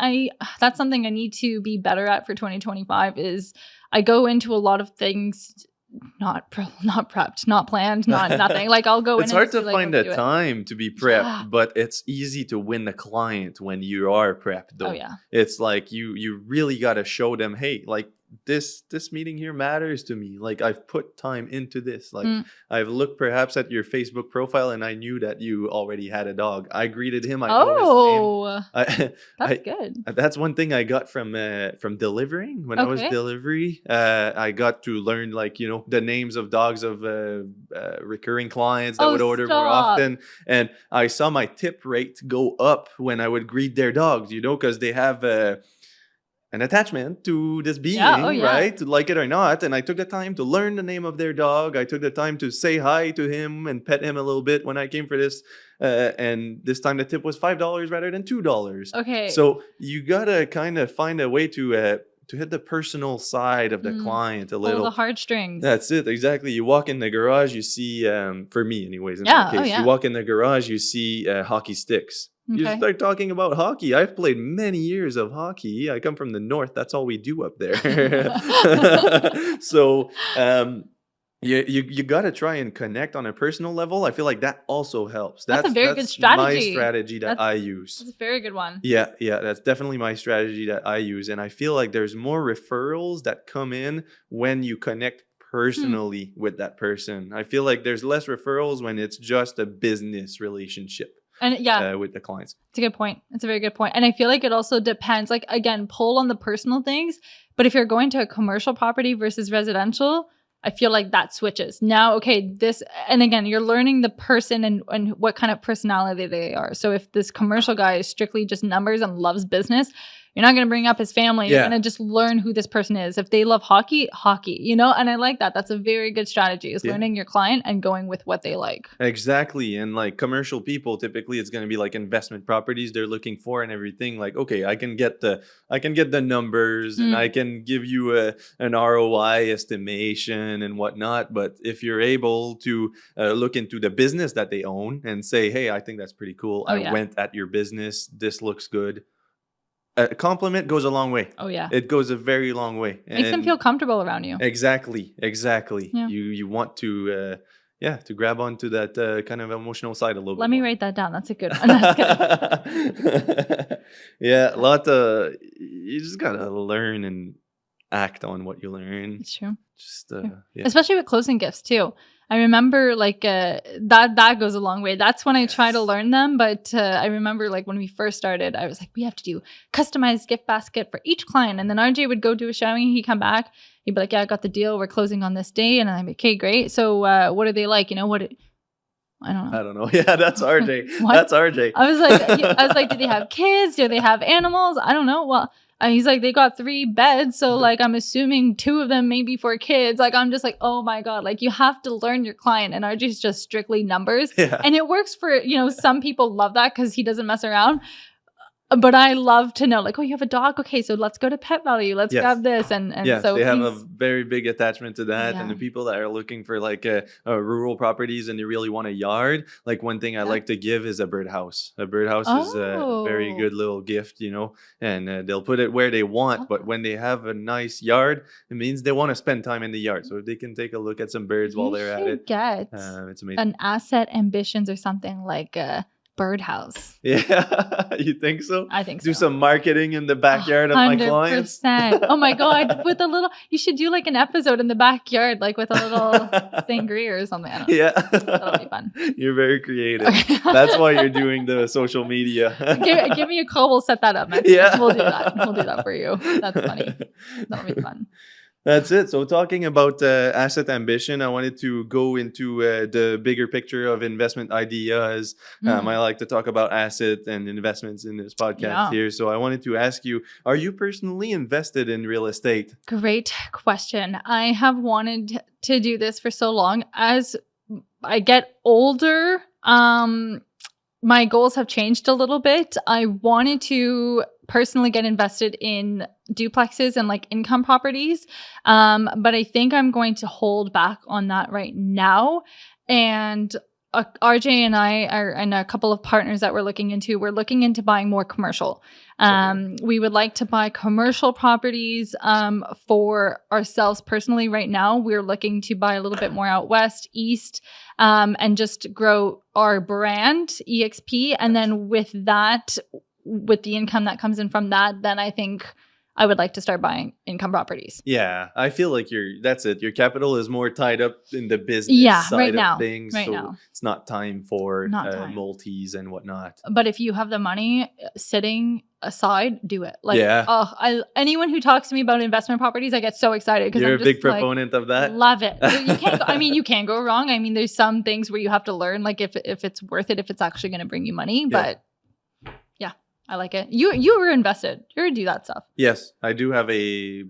that's something I need to be better at for 2025 is I go into a lot of things not prepped, not planned, not nothing. Like, I'll go in It's and hard just to be like, find "Let's the do it." time to be prepped, Yeah. but it's easy to win the client when you are prepped, though. Oh, yeah. It's like you really got to show them, hey, like this meeting here matters to me. Like, I've put time into this. Like, Mm. I've looked perhaps at your Facebook profile and I knew that you already had a dog. I greeted him. I know his name. Oh, I, that's good. that's one thing I got from delivering. When I was Okay. delivery, I got to learn, like, you know, the names of dogs of recurring clients that Oh, would order more stop. often, and I saw my tip rate go up when I would greet their dogs, you know, because they have an attachment to this being, Yeah, oh, yeah. right? Like it or not. And I took the time to learn the name of their dog. I took the time to say hi to him and pet him a little bit when I came for this. And this time the tip was $5 rather than $2. Okay. So you gotta kind of find a way to hit the personal side of the client a Pull little. the heartstrings. That's it, exactly. You walk in the garage, you see, for me anyways, in Yeah, that oh, case, yeah. you walk in the garage, you see hockey sticks. You Okay. start talking about hockey. I've played many years of hockey. I come from the north. That's all we do up there. So you got to try and connect on a personal level. I feel like that also helps. That's a very good my strategy. strategy that I use. That's a very good one. Yeah, that's definitely my strategy that I use. And I feel like there's more referrals that come in when you connect personally with that person. I feel like there's less referrals when it's just a business relationship. And yeah, With the clients. it's a good point. It's a very good point. And I feel like it also depends, like, again, pull on the personal things. But if you're going to a commercial property versus residential, I feel like that switches. Now, okay, and again, you're learning the person and what kind of personality they are. So if this commercial guy is strictly just numbers and loves business, you're not going to bring up his family. Yeah. You're going to just learn who this person is. If they love hockey, you know? And I like that. That's a very good strategy, is learning your client and going with what they like. Exactly. And like commercial people, typically it's going to be like investment properties they're looking for and everything. Like, okay, I can get the numbers and I can give you an ROI estimation and whatnot. But if you're able to look into the business that they own and say, hey, I think that's pretty cool. I went at your business. This looks good. a compliment goes a long way. Oh yeah. It goes a very long way. Makes them And feel comfortable around you. exactly. Yeah. You want to to grab onto that kind of emotional side a little Let bit me more. write that down. That's a good one. That's good. Yeah, a lot of you just gotta learn and act on what you learn. It's true. Just Yeah. Especially with closing gifts too. I remember like that goes a long way. That's when I try to Yes. learn them. But I remember like when we first started, I was like, we have to do customized gift basket for each client. And then RJ would go do a showing. He'd come back. He'd be like, yeah, I got the deal. We're closing on this day. And I'm like, okay, great. So what are they like? You know what? I don't know. I don't know. Yeah, that's RJ. What? That's RJ. I was like, do they have kids? Do they have animals? I don't know. Well, he's like, they got 3 beds. So like, I'm assuming 2 of them maybe for kids. Like, I'm just like, oh my God, like you have to learn your client, and RJ's just strictly numbers. Yeah. And it works for, some people love that because he doesn't mess around. But I love to know, like, oh, you have a dog? Okay, so let's go to Pet Value. Let's Yes. grab this. And Yes, so they have a he's- very big attachment to that. Yeah. And the people that are looking for like rural properties and they really want a yard, like one thing I like to give is a birdhouse. A birdhouse is a very Oh. good little gift, and they'll put it where they want. But when they have a nice yard, it means they want to spend time in the yard. So if they can take a look at some birds while you they're at should it, get it's amazing. an asset ambitions or something like a birdhouse. Yeah, you think so? I think so. Do some marketing in the backyard of my clients. 100%. Oh my God. With a little, you should do like an episode in the backyard, like with a little sangria or something. I don't know. Yeah. That'll be fun. You're very creative. That's why you're doing the social media. give me a call. We'll set that up. Next Yeah. We'll do that. We'll do that for you. That's funny. That'll be fun. That's it. So talking about asset ambition, I wanted to go into the bigger picture of investment ideas. I like to talk about asset and investments in this podcast here. So I wanted to ask you, are you personally invested in real estate? Great question. I have wanted to do this for so long. As I get older, my goals have changed a little bit. I wanted to personally get invested in duplexes and like income properties. But I think I'm going to hold back on that right now. And RJ and I are, and a couple of partners that we're looking into buying more commercial. We would like to buy commercial properties for ourselves personally. Right now, we're looking to buy a little bit more out west, east, and just grow our brand, EXP. And then with that, with the income that comes in from that, then I think I would like to start buying income properties. Yeah, I feel like that's it. Your capital is more tied up in the business side of things. So it's not time for multis and whatnot. But if you have the money sitting aside, do it. Like, anyone who talks to me about investment properties, I get so excited because you're I'm a big proponent of that. Love it. You can't. You can't go wrong. I mean, there's some things where you have to learn, like if it's worth it, if it's actually going to bring you money. But I like it. You were invested. You already do that stuff. Yes, I do have a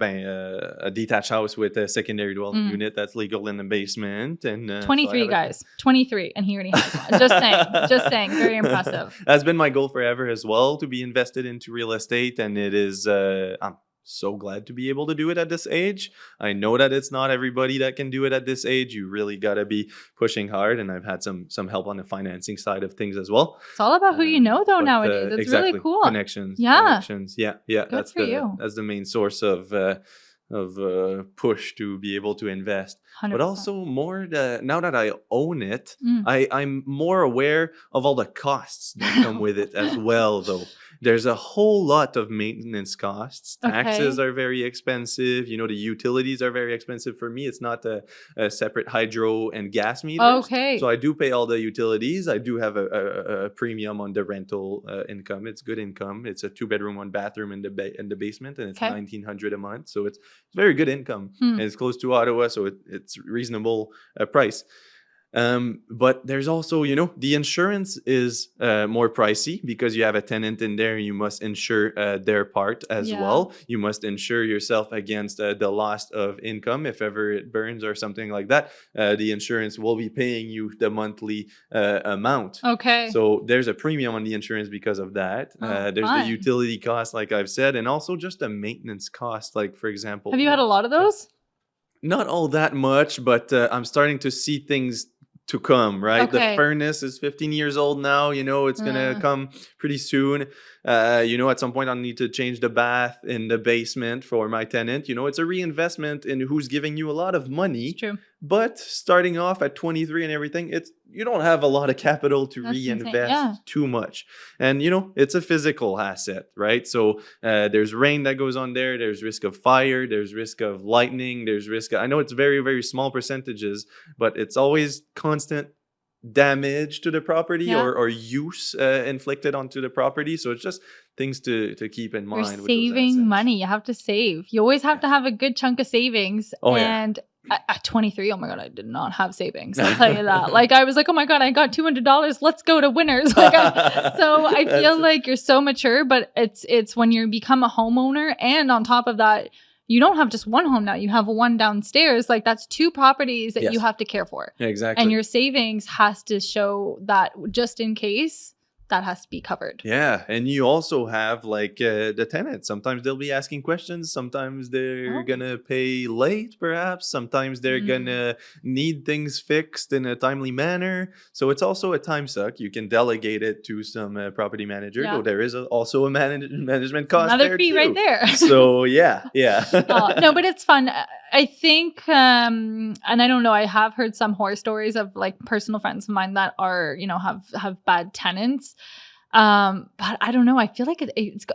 detached house with a secondary dwelling unit that's legal in the basement. And 23 guys, 23, and he already has one. Just saying, very impressive. That's been my goal forever as well, to be invested into real estate, and it is. I'm so glad to be able to do it at this age. I know that it's not everybody that can do it at this age. You really got to be pushing hard, and I've had some help on the financing side of things as well. It's all about who you know, though, nowadays. It's really cool. Connections. Yeah. Yeah. Good for you. That's the main source of push to be able to invest. 100%. But also more now that I own it, I'm more aware of all the costs that come with it as well, though. There's a whole lot of maintenance costs. Taxes are very expensive. The utilities are very expensive. For me, it's not a separate hydro and gas meter. Okay. So I do pay all the utilities. I do have a premium on the rental income. It's good income. It's a 2-bedroom, 1-bathroom in the basement, and it's $1,900 a month. So it's very good income. And it's close to Ottawa, so it's reasonable price. But there's also, the insurance is more pricey because you have a tenant in there. You must insure their part as well. You must insure yourself against the loss of income if ever it burns or something like that. The insurance will be paying you the monthly amount. Okay. So there's a premium on the insurance because of that. There's the utility cost, like I've said, and also just the maintenance cost. Like, for example, have you had a lot of those? Not all that much, but I'm starting to see things to come, right? The Okay. furnace is 15 years old now. It's gonna come pretty soon. At some point I'll need to change the bath in the basement for my tenant. It's a reinvestment in who's giving you a lot of money. It's true. But starting off at 23 and everything, you don't have a lot of capital to That's insane. reinvest Yeah. too much. And it's a physical asset, right? So there's rain that goes on there. There's risk of fire. There's risk of lightning. There's risk I know it's very, very small percentages, but it's always constant damage to the property Yeah. or use inflicted onto the property. So it's just things to keep in mind. You're with those saving assets. money. You have to save. You always have to have a good chunk of savings. Oh, yeah. And at 23, oh my God, I did not have savings. I'll tell you that. Like I was like, oh my God, I got $200. Let's go to Winners. So I feel like you're so mature, but it's when you become a homeowner, and on top of that, you don't have just one home now. You have one downstairs. Like that's 2 properties that Yes. you have to care for. Exactly. And your savings has to show that just in case, that has to be covered. Yeah, and you also have like the tenants. Sometimes they'll be asking questions. Sometimes they're gonna pay late, perhaps. Sometimes they're gonna need things fixed in a timely manner. So it's also a time suck. You can delegate it to some property manager, though there is also a management cost. Another there fee too. right there. So yeah. No, but it's fun. I think, and I don't know, I have heard some horror stories of like personal friends of mine that are, have bad tenants. But I don't know. I feel like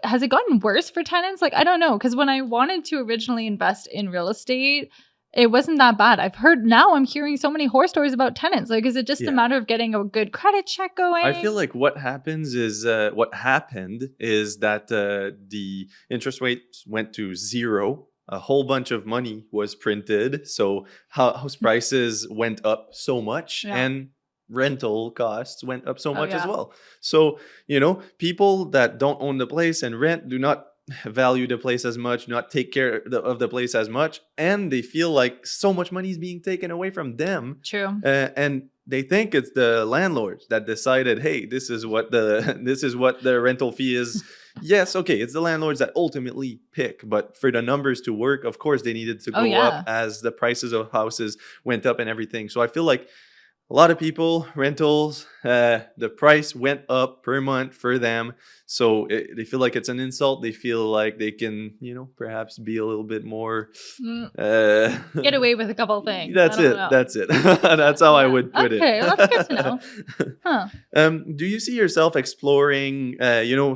has it gotten worse for tenants? Like, I don't know. Cause when I wanted to originally invest in real estate, it wasn't that bad. I'm hearing so many horror stories about tenants. Like, is it just a matter of getting a good credit check going? I feel like what happened is that the interest rates went to zero. A whole bunch of money was printed. So house prices went up so much, and rental costs went up so much as well. So, people that don't own the place and rent do not value the place as much, not take care of the place as much, and they feel like so much money is being taken away from them. True. And they think it's the landlords that decided, hey, this is what the rental fee is. Yes, okay, it's the landlords that ultimately pick, but for the numbers to work, of course, they needed to go up as the prices of houses went up and everything. So I feel like a lot of people, rentals, the price went up per month for them. So they feel like it's an insult. They feel like they can, perhaps be a little bit more... get away with a couple of things. That's it. That's how I would put it. Okay, well, that's good to know. Do you see yourself exploring,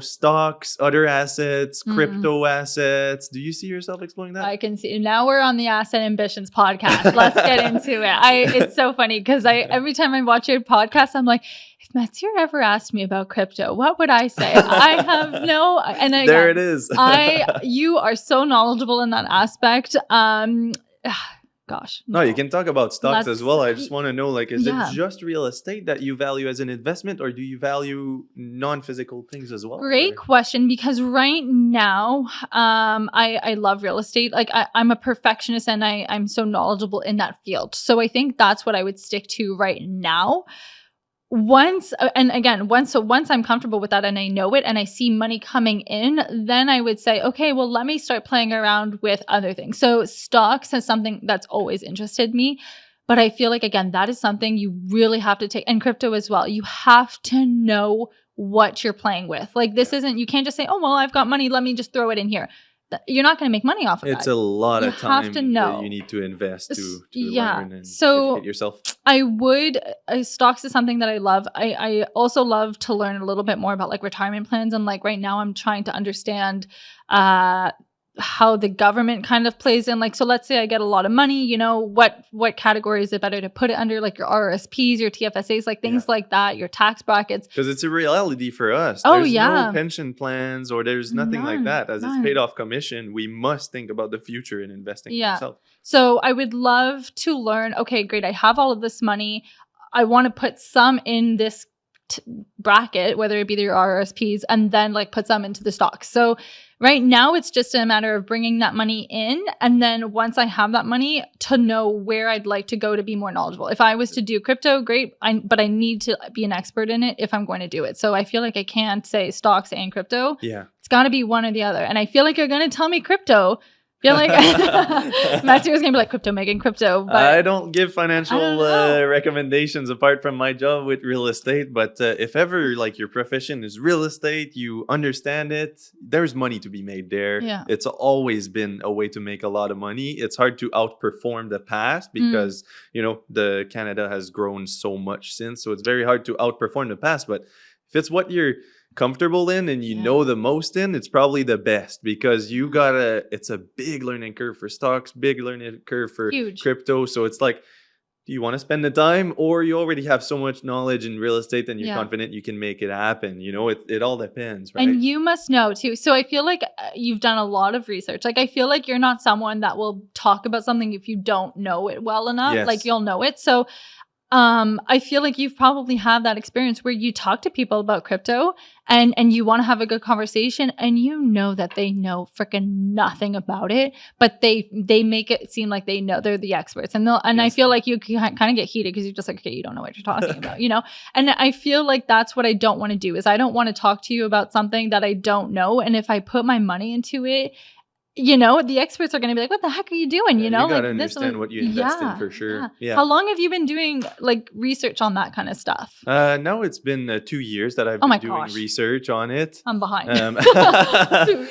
stocks, other assets, crypto assets? Do you see yourself exploring that? I can see. Now we're on the Asset Ambitions podcast. Let's get into it. It's so funny because every time I watch your podcast, I'm like, if Mathieu ever asked me about crypto, what would I say? I have no, and again, there it is. You are so knowledgeable in that aspect. Gosh. No, you can talk about stocks as well. I just want to know, like, is it just real estate that you value as an investment, or do you value non-physical things as well? Great question, because right now, I love real estate. Like I'm a perfectionist and I'm so knowledgeable in that field. So I think that's what I would stick to right now. Once I'm comfortable with that and I know it and I see money coming in, then I would say, okay, well, let me start playing around with other things. So stocks is something that's always interested me, but I feel like, again, that is something you really have to take, and crypto as well. You have to know what you're playing with. Like you can't just say, oh, well, I've got money, let me just throw it in here. You're not going to make money off of that. It's a lot of time have to know. that you need to invest to learn and so educate yourself. Stocks is something that I love. I also love to learn a little bit more about like retirement plans. And like right now I'm trying to understand how the government kind of plays in. Like, so let's say I get a lot of money, what category is it better to put it under, like your RRSPs, your TFSAs, like things like that, your tax brackets. Because it's a reality for us. There's no pension plans or there's nothing like that. As it's paid off commission, we must think about the future in investing in ourselves. So I would love to learn, okay, great, I have all of this money. I want to put some in this bracket, whether it be your RRSPs, and then like put some into the stocks. So right now it's just a matter of bringing that money in, and then once I have that money, to know where I'd like to go to be more knowledgeable. If I was to do crypto, great, but I need to be an expert in it if I'm going to do it. So I feel like I can't say stocks and crypto. Yeah, it's got to be one or the other. And I feel like you're going to tell me crypto, feel like Matthew was gonna be like crypto, Meghan, crypto. But I don't give financial don't know. recommendations apart from my job with real estate. But if ever like your profession is real estate, you understand it, there's money to be made there. Yeah. It's always been a way to make a lot of money. It's hard to outperform the past because, you know, the Canada has grown so much since. So it's very hard to outperform the past. But if it's what you're comfortable in and you know the most in, it's probably the best because it's a big learning curve for stocks, big learning curve for Huge. crypto. So it's like, do you want to spend the time, or you already have so much knowledge in real estate and you're confident you can make it happen? You know, it all depends, right? And you must know too. So I feel like you've done a lot of research. Like, I feel like you're not someone that will talk about something if you don't know it well enough. Yes. Like, you'll know it. So I feel like you've probably had that experience where you talk to people about crypto and you want to have a good conversation, and you know that they know freaking nothing about it, but they make it seem like they know, they're the experts. And I feel like you kind of get heated because you're just like, okay, you don't know what you're talking about, you know? And I feel like that's what I don't want to do, is I don't want to talk to you about something that I don't know. And if I put my money into it, you know, the experts are going to be like, what the heck are you doing? You know, you gotta like understand what you invest in for sure. Yeah. How long have you been doing like research on that kind of stuff? Now it's been 2 years that I've been doing research on it. I'm behind. 2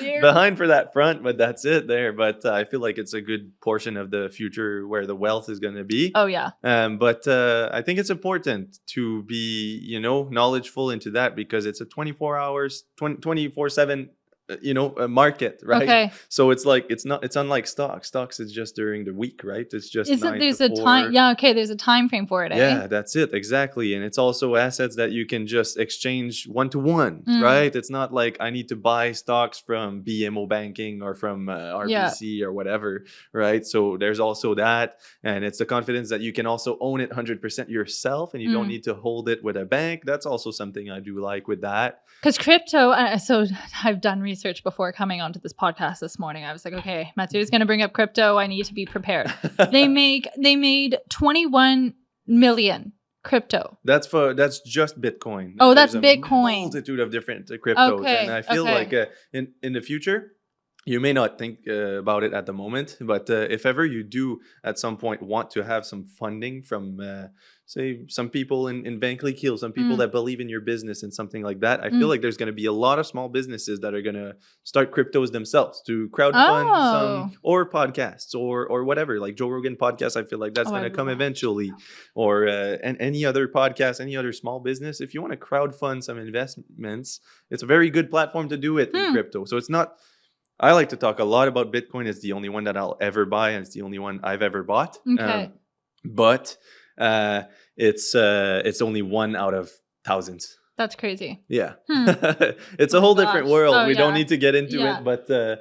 years. Behind for that front, but that's it there. But I feel like it's a good portion of the future where the wealth is going to be. Oh, yeah. But I think it's important to be, you know, knowledgeful into that because it's a 24/7 you know, a market, right? Okay. So it's like it's unlike stocks. Stocks is just during the week, right? It's just there's a time. Yeah, okay. There's a time frame for it. Yeah, that's it, exactly. And it's also assets that you can just exchange one to one, right? It's not like I need to buy stocks from BMO Banking or from RBC or whatever, right? So there's also that, and it's the confidence that you can also own it 100% yourself, and you don't need to hold it with a bank. That's also something I do like with that. Because crypto, so I've done research before coming onto this podcast this morning. I was like, okay, Matthew is going to bring up crypto. I need to be prepared. They made 21 million crypto. That's just Bitcoin. Oh, There's that's Bitcoin. A multitude of different cryptos, Okay, and I feel like in the future, you may not think about it at the moment, but if ever you do at some point want to have some funding from, say, some people in Bank League Hill, some people that believe in your business and something like that, I feel like there's going to be a lot of small businesses that are going to start cryptos themselves to crowdfund some, or podcasts or whatever, like Joe Rogan podcast. I feel like that's going to come eventually, or and any other podcast, any other small business. If you want to crowdfund some investments, it's a very good platform to do it in crypto. So it's not. I like to talk a lot about Bitcoin. It's the only one that I'll ever buy, and it's the only one I've ever bought. Okay. But it's only one out of thousands. That's crazy. Yeah. It's a whole different world. We don't need to get into it, but I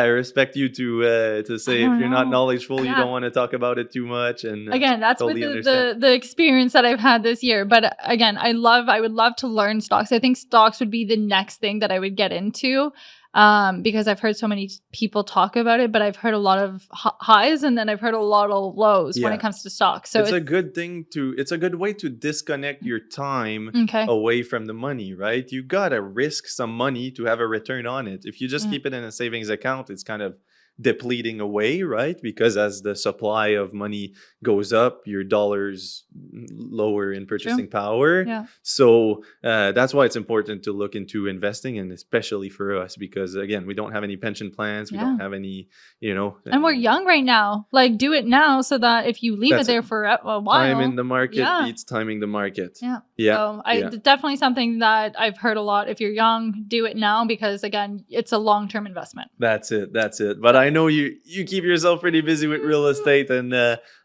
respect you to say if you're not knowledgeable, you don't want to talk about it too much. And again, that's totally with the experience that I've had this year. But again, I would love to learn stocks. I think stocks would be the next thing that I would get into. Because I've heard so many people talk about it, but I've heard a lot of highs and then I've heard a lot of lows when it comes to stocks. So it's a good way to disconnect your time away from the money, right? You gotta risk some money to have a return on it. If you just keep it in a savings account, it's kind of depleting away, right? Because as the supply of money goes up, your dollar's lower in purchasing power. Yeah. So that's why it's important to look into investing, and especially for us, because again, we don't have any pension plans. We don't have any, and we're young right now. Like, do it now so that if you leave it there for a while. Time in the market beats timing the market. Yeah. So definitely something that I've heard a lot. If you're young, do it now, because again, it's a long-term investment. That's it. But I know you keep yourself pretty busy with real estate, and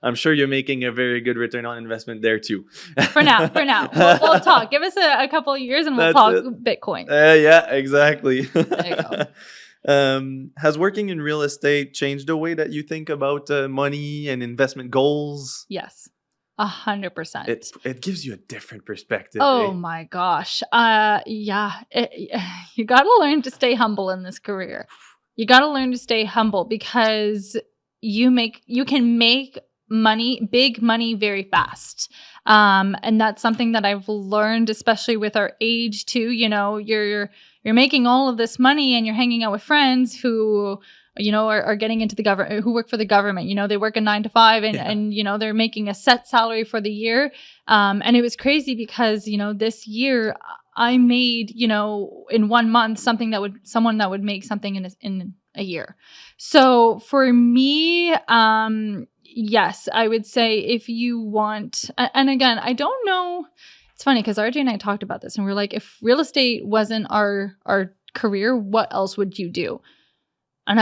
I'm sure you're making a very good return on investment there too. For now. We'll talk. Give us a couple of years and we'll talk Bitcoin. Yeah, exactly. There you go. Has working in real estate changed the way that you think about money and investment goals? Yes. 100%. It gives you a different perspective. Oh my gosh. You got to learn to stay humble in this career. You got to learn to stay humble, because you can make money, big money, very fast. And that's something that I've learned, especially with our age too. You're making all of this money and you're hanging out with friends who are getting into the government, who work for the government, they work a 9 to 5 and they're making a set salary for the year. And it was crazy because, this year I made, in 1 month, someone that would make something in a year. So for me, yes, I would say if you want, and again, I don't know. It's funny because RJ and I talked about this and we're like, if real estate wasn't our career, what else would you do? And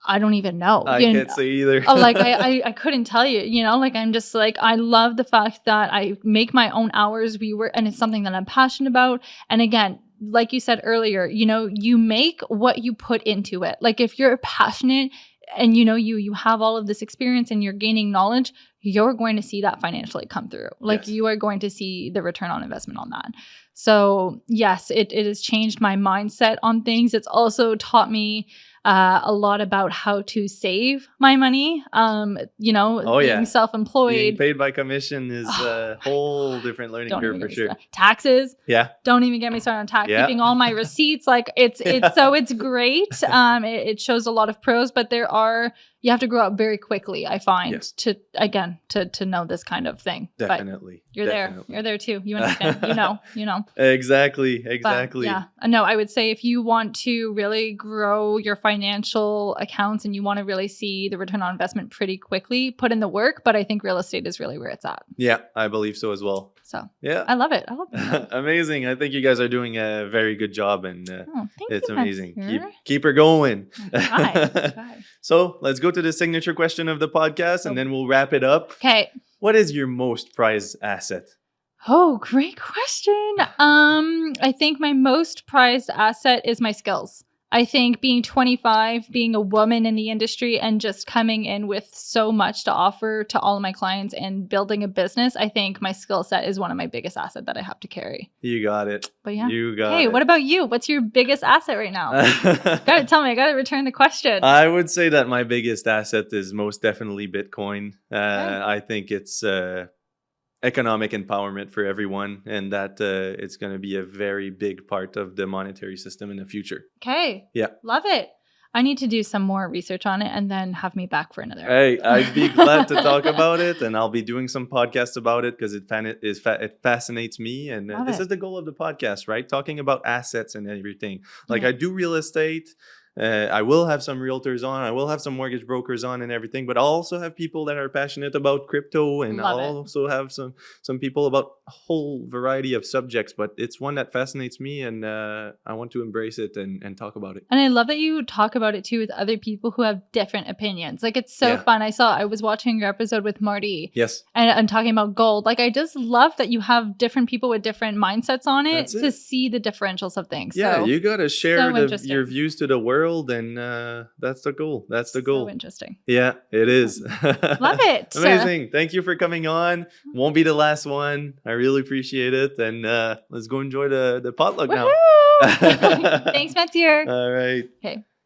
I don't even know. I can't say either. I couldn't tell you, I'm just like, I love the fact that I make my own hours. And it's something that I'm passionate about. And again, like you said earlier, you make what you put into it. Like if you're passionate and you have all of this experience and you're gaining knowledge, you're going to see that financially come through. Like Yes. you are going to see the return on investment on that. So yes, it has changed my mindset on things. It's also taught me a lot about how to save my money. Being self-employed. Being paid by commission is a whole different learning curve for sure. Taxes. Yeah. Don't even get me started on tax. Yeah. Keeping all my receipts. Like it's great. It shows a lot of pros, but you have to grow up very quickly, I find, Yes. to know this kind of thing. Definitely. But you're there too. You understand. you know. Exactly. But, yeah. No, I would say if you want to really grow your financial accounts and you want to really see the return on investment pretty quickly, put in the work. But I think real estate is really where it's at. Yeah, I believe so as well. So yeah, I love it. I love it. Amazing. I think you guys are doing a very good job, and it's amazing. Matthew. Keep her going. Try. So let's go to the signature question of the podcast, and then we'll wrap it up. Okay. What is your most prized asset? Oh, great question. I think my most prized asset is my skills. I think being 25, being a woman in the industry and just coming in with so much to offer to all of my clients and building a business, I think my skill set is one of my biggest assets that I have to carry. You got it. But yeah. You got it. Hey, what about you? What's your biggest asset right now? Gotta tell me. I gotta return the question. I would say that my biggest asset is most definitely Bitcoin. I think it's economic empowerment for everyone, and that it's going to be a very big part of the monetary system in the future. Okay. Yeah. Love it. I need to do some more research on it and then have me back for another. Hey, I'd be glad to talk about it, and I'll be doing some podcasts about it because it fascinates me, and this is the goal of the podcast, right? Talking about assets and everything. Like I do real estate. I will have some realtors on. I will have some mortgage brokers on and everything, but I'll also have people that are passionate about crypto, and I'll also have some people about a whole variety of subjects. But it's one that fascinates me, and I want to embrace it and talk about it. And I love that you talk about it too with other people who have different opinions. Like it's so fun. I was watching your episode with Marty. Yes. And talking about gold. Like I just love that you have different people with different mindsets on it to see the differentials of things. Yeah, so, you got to share your views to the world. And that's the goal. That's the goal. So interesting. Yeah, it is. Love it. Amazing. Thank you for coming on. Won't be the last one. I really appreciate it. And let's go enjoy the potluck now. Thanks, Mathieu. All right. Okay.